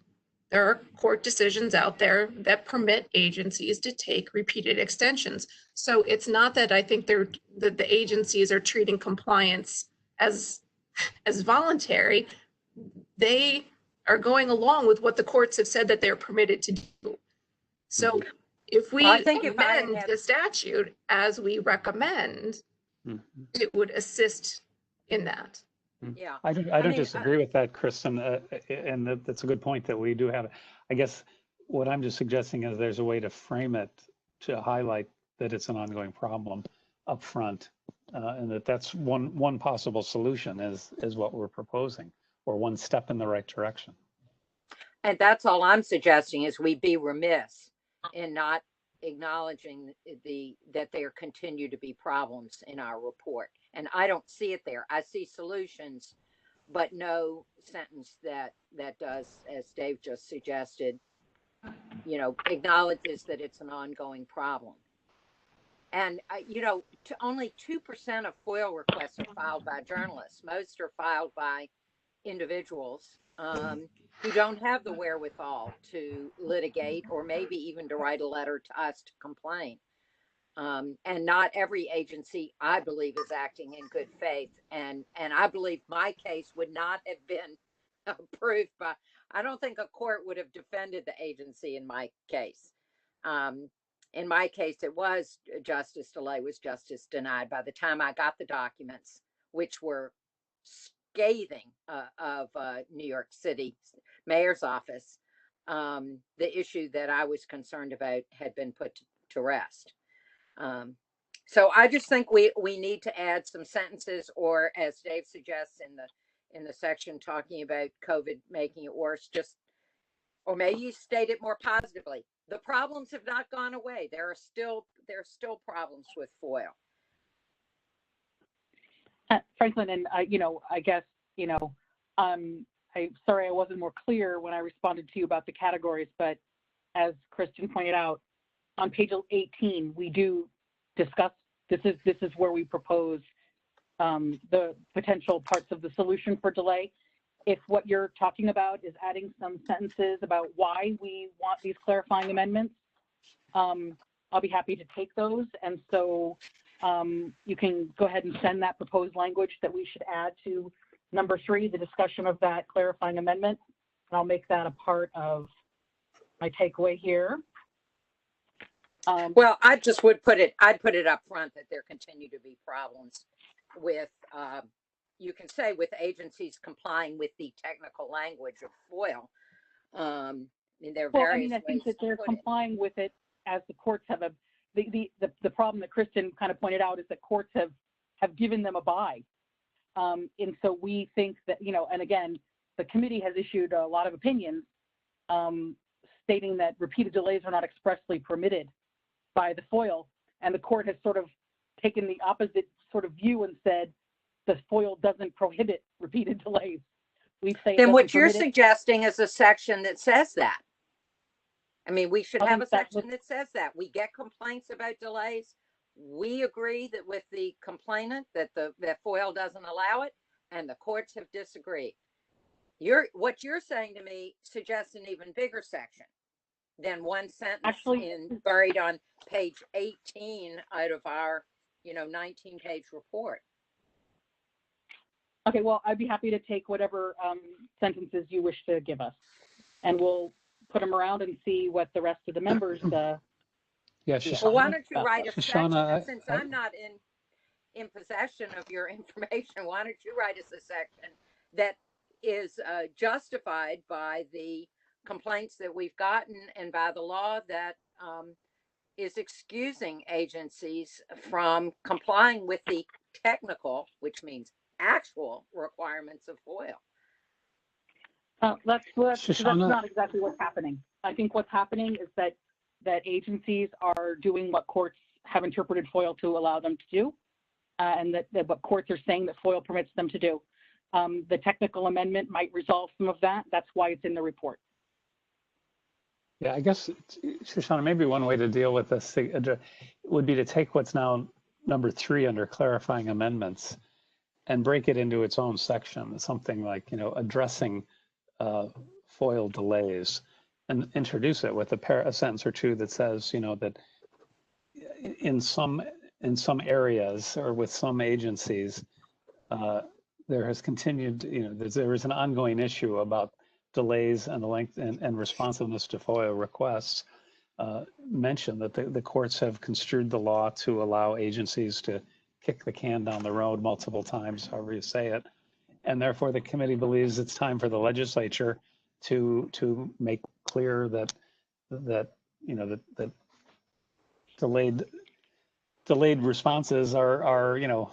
There are court decisions out there that permit agencies to take repeated extensions. So it's not that I think that the agencies are treating compliance as voluntary. They are going along with what the courts have said that they're permitted to do. So if we amend the statute as we recommend, it would assist in that. Yeah, I don't disagree with that, Kristen, and that's a good point that we do have. I guess what I'm just suggesting is there's a way to frame it to highlight that it's an ongoing problem up front, and that's one possible solution is what we're proposing, or one step in the right direction. And that's all I'm suggesting, is we be remiss in not acknowledging that there continue to be problems in our report. And I don't see it there. I see solutions, but no sentence that does, as Dave just suggested, acknowledges that it's an ongoing problem. And, only 2% of FOIL requests are filed by journalists. Most are filed by individuals who don't have the wherewithal to litigate, or maybe even to write a letter to us to complain. And not every agency, I believe, is acting in good faith. And I believe my case would not have been approved by, I don't think a court would have defended the agency in my case. In my case, it was justice delayed, was justice denied. By the time I got the documents, which were scathing of New York City mayor's office, the issue that I was concerned about had been put to rest. So I just think we need to add some sentences, or as Dave suggests in the section talking about COVID making it worse, or maybe you state it more positively. The problems have not gone away. There are still problems with FOIL. Franklin, and I guess, I'm sorry I wasn't more clear when I responded to you about the categories, but as Kristen pointed out, on page 18, we do discuss, this is where we propose the potential parts of the solution for delay. If what you're talking about is adding some sentences about why we want these clarifying amendments, I'll be happy to take those. And so you can go ahead and send that proposed language that we should add to number 3, the discussion of that clarifying amendment. And I'll make that a part of my takeaway here. Well, I just would I'd put it up front that there continue to be problems with, you can say, with agencies complying with the technical language of FOIL. mean, there are Well, I various mean, I think ways that they're to put complying with it as the courts have the problem that Kristen kind of pointed out is that courts have given them a bye. And so we think that, you know, and again, the committee has issued a lot of opinions stating that repeated delays are not expressly permitted by the FOIL. And the court has sort of taken the opposite sort of view and said the FOIL doesn't prohibit repeated delays. We say Then what you're suggesting is a section that says that. I mean, we should have a section that says that. We get complaints about delays. We agree that with the complainant that that FOIL doesn't allow it, and the courts have disagreed. What you're saying to me suggests an even bigger section than one sentence buried on page 18 out of our, 19-page report. Okay, well, I'd be happy to take whatever sentences you wish to give us, and we'll put them around and see what the rest of the members. Yeah, Shoshana, well, why don't you write a Shoshana, section? Since I'm not in possession of your information, why don't you write us a section that is justified by the complaints that we've gotten and by the law that is excusing agencies from complying with the technical, which means actual requirements of FOIL. That's not exactly what's happening. I think what's happening is that agencies are doing what courts have interpreted FOIL to allow them to do, and that what courts are saying that FOIL permits them to do. The technical amendment might resolve some of that. That's why it's in the report. Yeah, I guess, Shoshana, maybe one way to deal with this would be to take what's now number 3 under clarifying amendments and break it into its own section, something like, addressing FOIL delays, and introduce it with a sentence or two that says, that in some areas or with some agencies, there has continued, there is an ongoing issue about delays and the length and responsiveness to FOIL requests. Mention that the courts have construed the law to allow agencies to kick the can down the road multiple times, however you say it. And therefore the committee believes it's time for the legislature to make clear that delayed responses are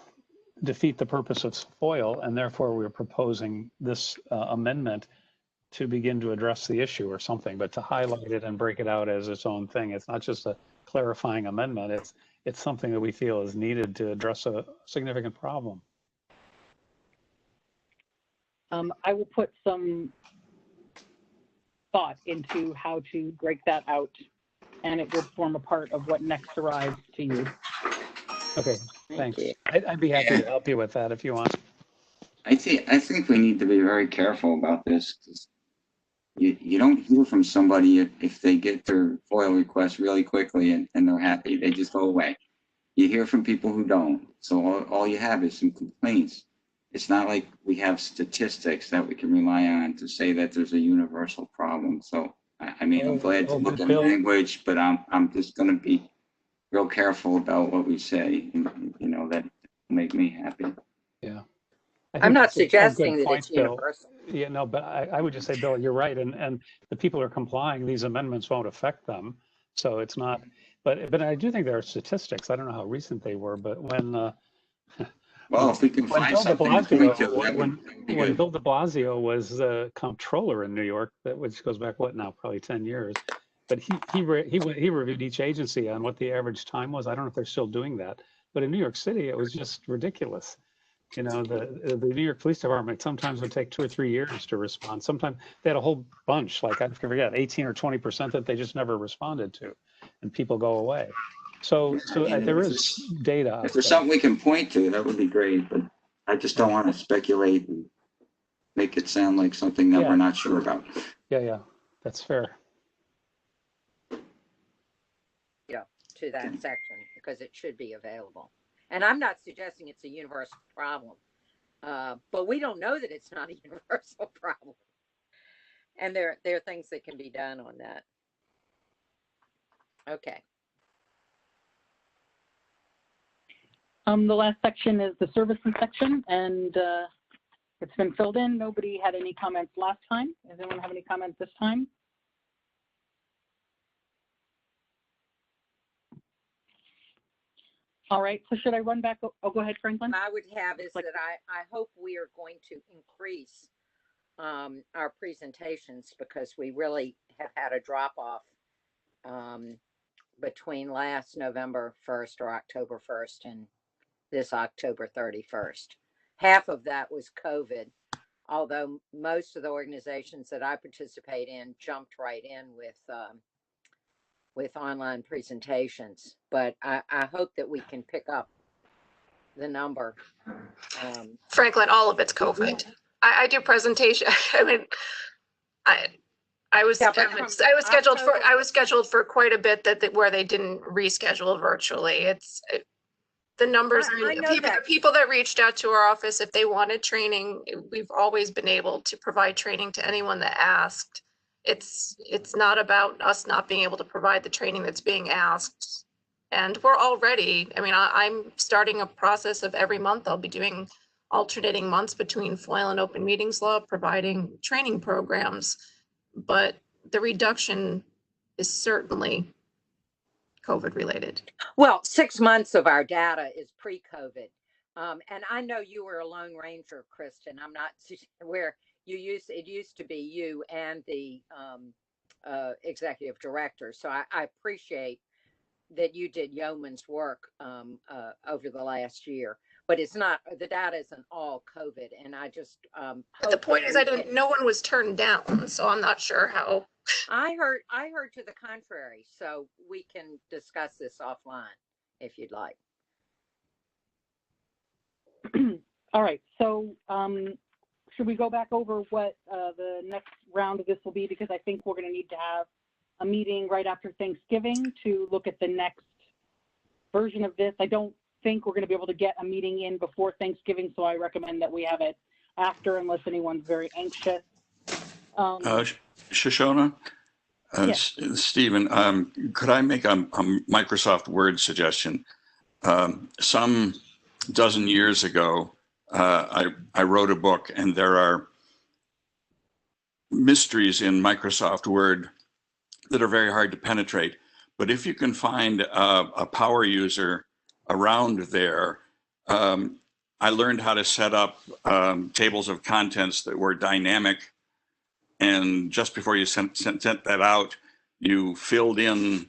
defeat the purpose of FOIL, and therefore we're proposing this amendment to begin to address the issue or something, but to highlight it and break it out as its own thing. It's not just a clarifying amendment. It's something that we feel is needed to address a significant problem. I will put some thought into how to break that out, and it will form a part of what next arrives to you. Okay, thanks. I'd be happy to help you with that if you want. I think we need to be very careful about this, because you don't hear from somebody if they get their FOIL request really quickly and they're happy. They just go away. You hear from people who don't. So all you have is some complaints. It's not like we have statistics that we can rely on to say that there's a universal problem. So, I mean, I'm glad to look at language, but I'm just going to be real careful about what we say, that make me happy. Yeah. I'm not suggesting that it's universal. Yeah, no, but I would just say, Bill, you're right. And the people who are complying, these amendments won't affect them. So it's not, but I do think there are statistics. I don't know how recent they were, but when, well, if we can find something when Bill de Blasio was the comptroller in New York, which goes back, now, probably 10 years. But he reviewed each agency on what the average time was. I don't know if they're still doing that. But in New York City, it was just ridiculous. The New York Police Department sometimes would take 2 or 3 years to respond. Sometimes they had a whole bunch, like I forget, 18 or 20% that they just never responded to, and people go away. So there is data. If there's something we can point to, that would be great. But I just don't want to speculate and make it sound like something that we're not sure about. Yeah, that's fair. Yeah, to that section, because it should be available. And I'm not suggesting it's a universal problem, but we don't know that it's not a universal problem. And there are things that can be done on that. Okay. The last section is the services section, and it's been filled in. Nobody had any comments last time. Does anyone have any comments this time? All right, so should I run back? Oh, go ahead, Franklin. I would have is that I hope we are going to increase our presentations, because we really have had a drop off between last November 1st or October 1st and this October 31st. Half of that was COVID, although most of the organizations that I participate in jumped right in with online presentations. But I hope that we can pick up the number. Franklin, all of it's COVID. I do presentation. I mean, I was scheduled for quite a bit where they didn't reschedule virtually. The numbers. People that reached out to our office, if they wanted training, we've always been able to provide training to anyone that asked. It's not about us not being able to provide the training that's being asked. And we're already, I mean, I'm starting a process of every month I'll be doing alternating months between FOIL and open meetings law, providing training programs. But the reduction is certainly COVID related. Well, 6 months of our data is pre-COVID. And I know you were a Lone Ranger, Kristen. I'm not where it used to be you and the executive director. So I appreciate that you did yeoman's work over the last year, but it's not, the data isn't all COVID. And I just, but the point is no one was turned down. So I'm not sure how. I heard to the contrary. So we can discuss this offline if you'd like. All right. So should we go back over what the next round of this will be? Because I think we're going to need to have a meeting right after Thanksgiving to look at the next version of this. I don't think we're going to be able to get a meeting in before Thanksgiving, so I recommend that we have it after, unless anyone's very anxious. Shoshona, yes. Stephen, could I make a Microsoft Word suggestion? Some dozen years ago, I wrote a book, and there are mysteries in Microsoft Word that are very hard to penetrate. But if you can find a power user around there, I learned how to set up tables of contents that were dynamic. And just before you sent that out, you filled in,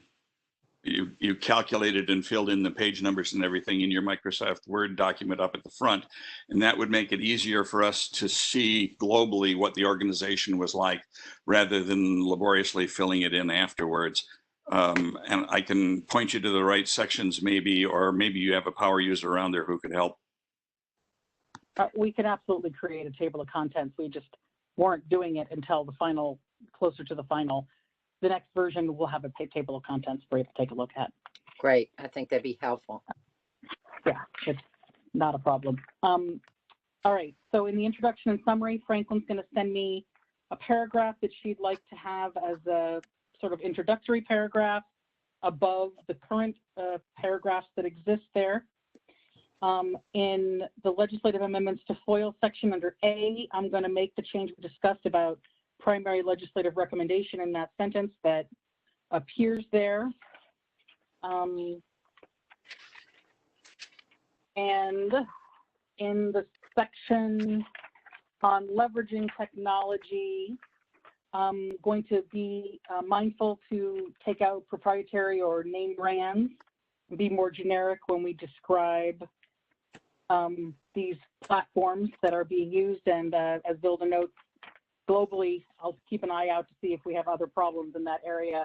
you calculated and filled in the page numbers and everything in your Microsoft Word document up at the front. And that would make it easier for us to see globally what the organization was like, rather than laboriously filling it in afterwards. And I can point you to the right sections maybe, or maybe you have a power user around there who could help. We can absolutely create a table of contents. We just weren't doing it until the final, closer to the final. The next version will have a table of contents for you to take a look at. Great. I think that'd be helpful. Yeah, it's not a problem. All right. So in the introduction and summary, Franklin's going to send me a paragraph that she'd like to have as a sort of introductory paragraph above the current paragraphs that exist there. In the legislative amendments to FOIL section under A, I'm going to make the change we discussed about primary legislative recommendation in that sentence that appears there. And in the section on leveraging technology, I'm going to be mindful to take out proprietary or name brands and be more generic when we describe these platforms that are being used. And as Vilda notes, globally, I'll keep an eye out to see if we have other problems in that area,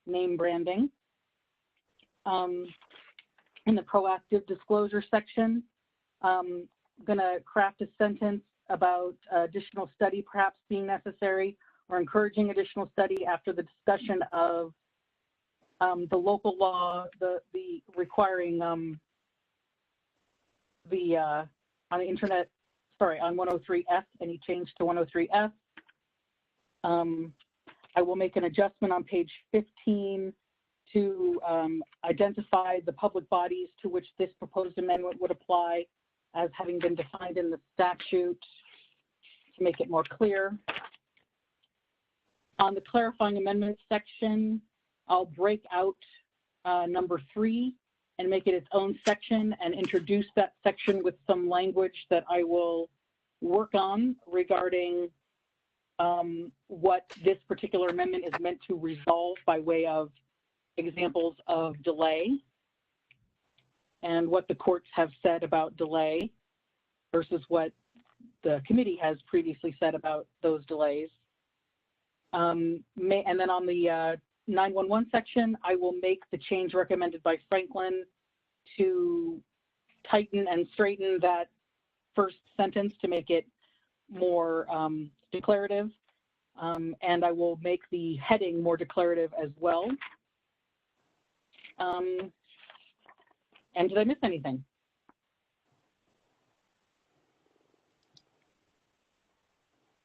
name branding. In the proactive disclosure section, I'm going to craft a sentence about additional study perhaps being necessary, or encouraging additional study after the discussion of the local law, the requiring on the internet, sorry, on 103F, any change to 103F. I will make an adjustment on page 15 to identify the public bodies to which this proposed amendment would apply as having been defined in the statute to make it more clear. On the clarifying amendments section, I'll break out number 3 and make it its own section and introduce that section with some language that I will work on regarding what this particular amendment is meant to resolve by way of examples of delay and what the courts have said about delay versus what the committee has previously said about those delays. And then on the 911 section, I will make the change recommended by Franklin to tighten and straighten that first sentence to make it more declarative. And I will make the heading more declarative as well. And did I miss anything?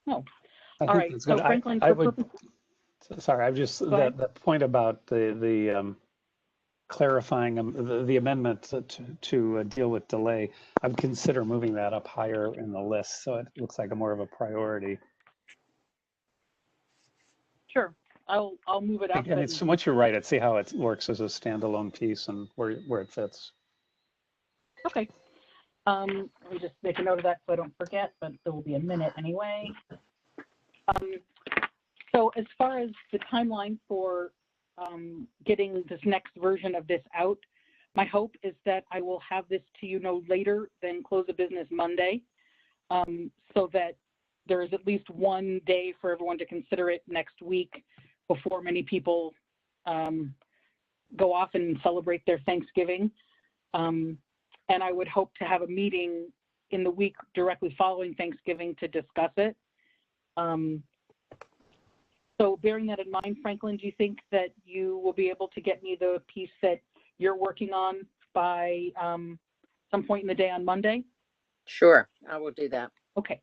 No. All right. So Franklin, sorry, I've just that point about the clarifying the amendment to deal with delay. I would consider moving that up higher in the list, so it looks like a more of a priority. Sure, I'll move it up. And it's so much. You're right. I'd see how it works as a standalone piece and where it fits. Okay. Let me just make a note of that so I don't forget, but there will be a minute anyway. So as far as the timeline for getting this next version of this out, my hope is that I will have this to you no later than close of business Monday, so that there is at least one day for everyone to consider it next week before many people go off and celebrate their Thanksgiving. And I would hope to have a meeting in the week directly following Thanksgiving to discuss it. So bearing that in mind, Franklin, do you think that you will be able to get me the piece that you're working on by some point in the day on Monday? Sure, I will do that. Okay,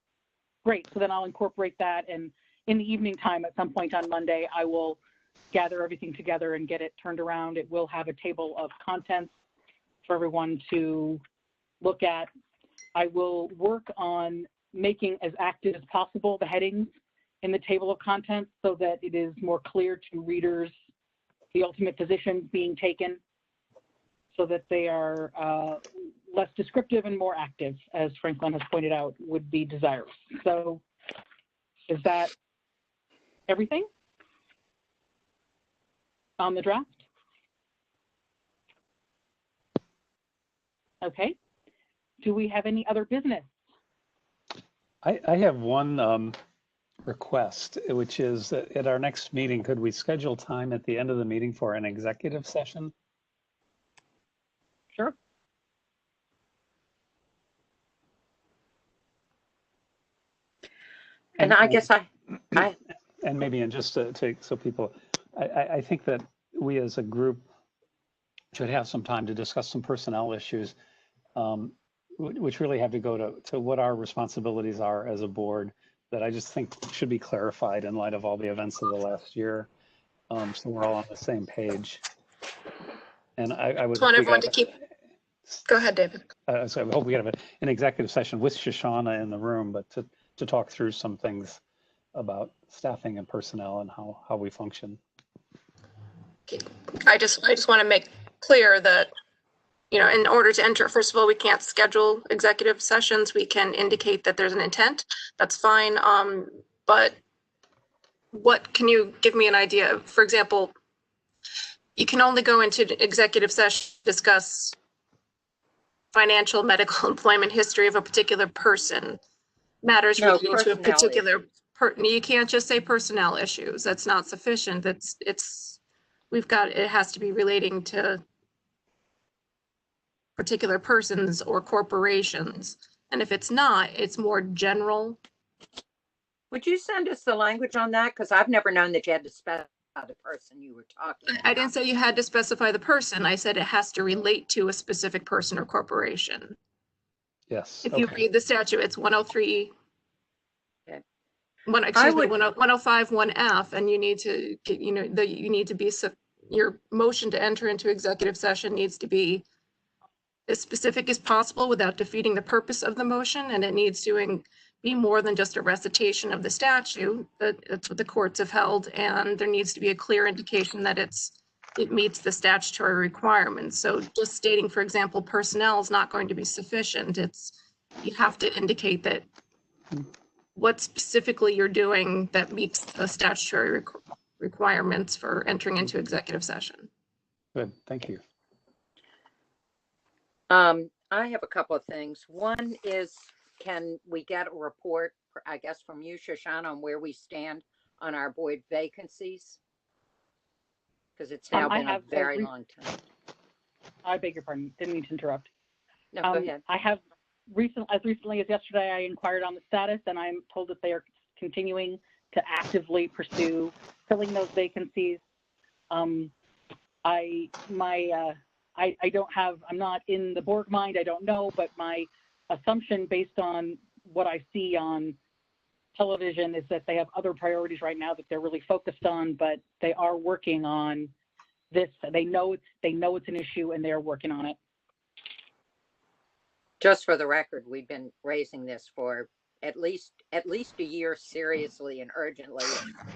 great. So then I'll incorporate that, and in the evening time at some point on Monday, I will gather everything together and get it turned around. It will have a table of contents for everyone to look at. I will work on making as active as possible the headings in the table of contents so that it is more clear to readers the ultimate positions being taken, so that they are less descriptive and more active, as Franklin has pointed out, would be desirous. So is that everything on the draft? Okay. Do we have any other business? I have one request, which is that at our next meeting, could we schedule time at the end of the meeting for an executive session? Sure. And I guess I and maybe, and just to so people, I think that we as a group should have some time to discuss some personnel issues, which really have to go to what our responsibilities are as a board, that I just think should be clarified in light of all the events of the last year, so we're all on the same page. And I would want everyone to keep. Go ahead, David. So I hope we have an executive session with Shoshana in the room, but to talk through some things about staffing and personnel and how we function. I just want to make clear that, you know, in order to enter, first of all, we can't schedule executive sessions. We can indicate that there's an intent. That's fine. But what can you give me an idea of? For example, you can only go into executive session to discuss financial, medical, employment history of a particular person, matters relating to a particular person. You can't just say personnel issues. That's not sufficient. It has to be relating to particular persons or corporations. And if it's not, it's more general. Would you send us the language on that? Because I've never known that you had to specify the person you were talking about. I didn't say you had to specify the person. I said it has to relate to a specific person or corporation. Yes. If you read the statute, it's 103. Okay. 105 1F, and you need to, you need to be, your motion to enter into executive session needs to be as specific as possible without defeating the purpose of the motion, and it needs to be more than just a recitation of the statute. That's what the courts have held, and there needs to be a clear indication that it's it meets the statutory requirements. So just stating, for example, personnel is not going to be sufficient. You have to indicate that what specifically you're doing that meets the statutory requirements for entering into executive session. Good, thank you. I have a couple of things. One is, can we get a report, I guess, from you, Shoshana, on where we stand on our board vacancies? Because it's now been a very long time. I beg your pardon, didn't mean to interrupt. No, go ahead. I have as recently as yesterday, I inquired on the status, and I'm told that they are continuing to actively pursue filling those vacancies. I'm not in the Borg mind, I don't know, but my assumption based on what I see on television is that they have other priorities right now that they're really focused on, but they are working on this. They know it's an issue and they're working on it. Just for the record, we've been raising this for at least a year, seriously and urgently.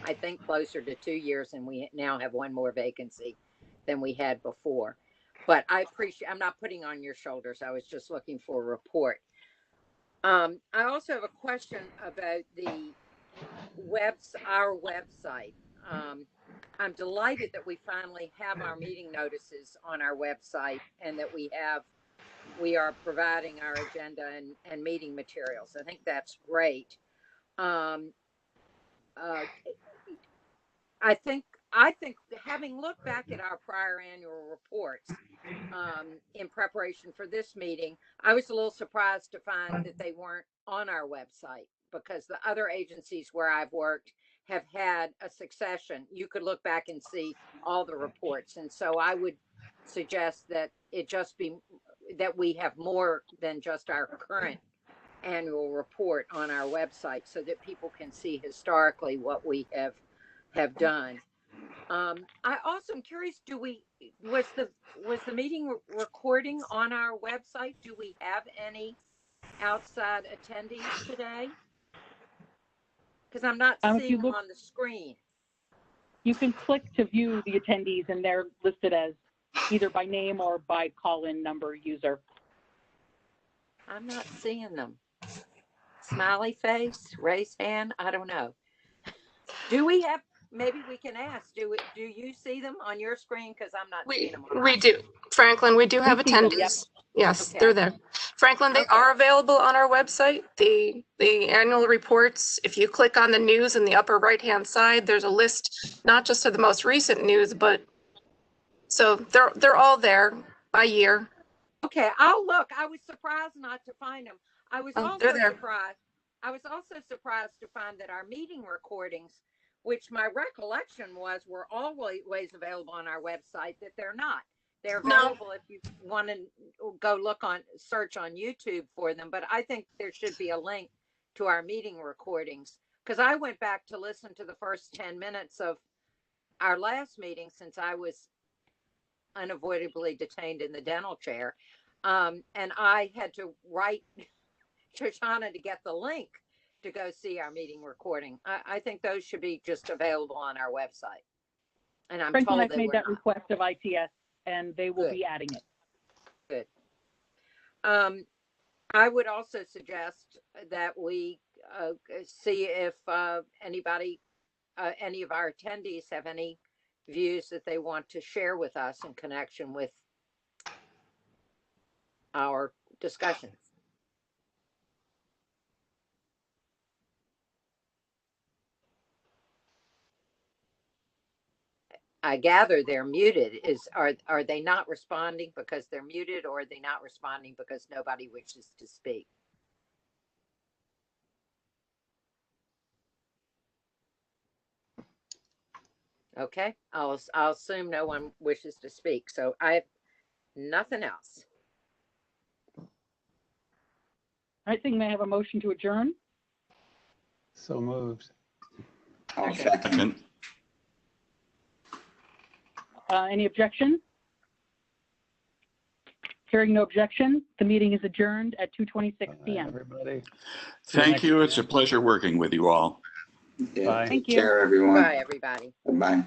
I think closer to 2 years, and we now have one more vacancy than we had before. But I appreciate, I'm not putting on your shoulders. I was just looking for a report. I also have a question about our website. I'm delighted that we finally have our meeting notices on our website and that we are providing our agenda and meeting materials. I think that's great. I think having looked back at our prior annual reports in preparation for this meeting, I was a little surprised to find that they weren't on our website, because the other agencies where I've worked have had a succession. You could look back and see all the reports. And so I would suggest that that we have more than just our current annual report on our website, so that people can see historically what we have done. I also am curious, was the meeting recording on our website? Do we have any outside attendees today? Because I'm not seeing them on the screen. You can click to view the attendees, and they're listed as either by name or by call-in number user. I'm not seeing them. Smiley face, raised hand, I don't know. Do we have, maybe we can ask, do you see them on your screen? Because I'm not seeing them. We do. Franklin, we do have attendees. Them, yep. Yes, okay. They're there. Franklin, they are available on our website. The annual reports, if you click on the news in the upper right-hand side, there's a list, not just of the most recent news, but so they're all there by year. Okay, I'll look. I was surprised not to find them. I was also surprised to find that our meeting recordings, which my recollection were always available on our website, that they're not. They're available if you want to go search on YouTube for them. But I think there should be a link to our meeting recordings, because I went back to listen to the first 10 minutes of our last meeting, since I was unavoidably detained in the dental chair. And I had to write Shoshana to get the link to go see our meeting recording. I think those should be just available on our website. And I'm told I've made that request of ITS, and they will be adding it. Good. I would also suggest that we see if any of our attendees have any views that they want to share with us in connection with our discussions. I gather they're muted. Are they not responding because they're muted, or are they not responding because nobody wishes to speak? Okay, I'll assume no one wishes to speak. So I have nothing else. I think may I have a motion to adjourn? So moved. I'll second. Any objection? Hearing no objection, the meeting is adjourned at 2:26 p.m. Everybody. Thank you. It's a pleasure working with you all. Yeah, Thank take you. care, everyone. Bye, everybody. Bye.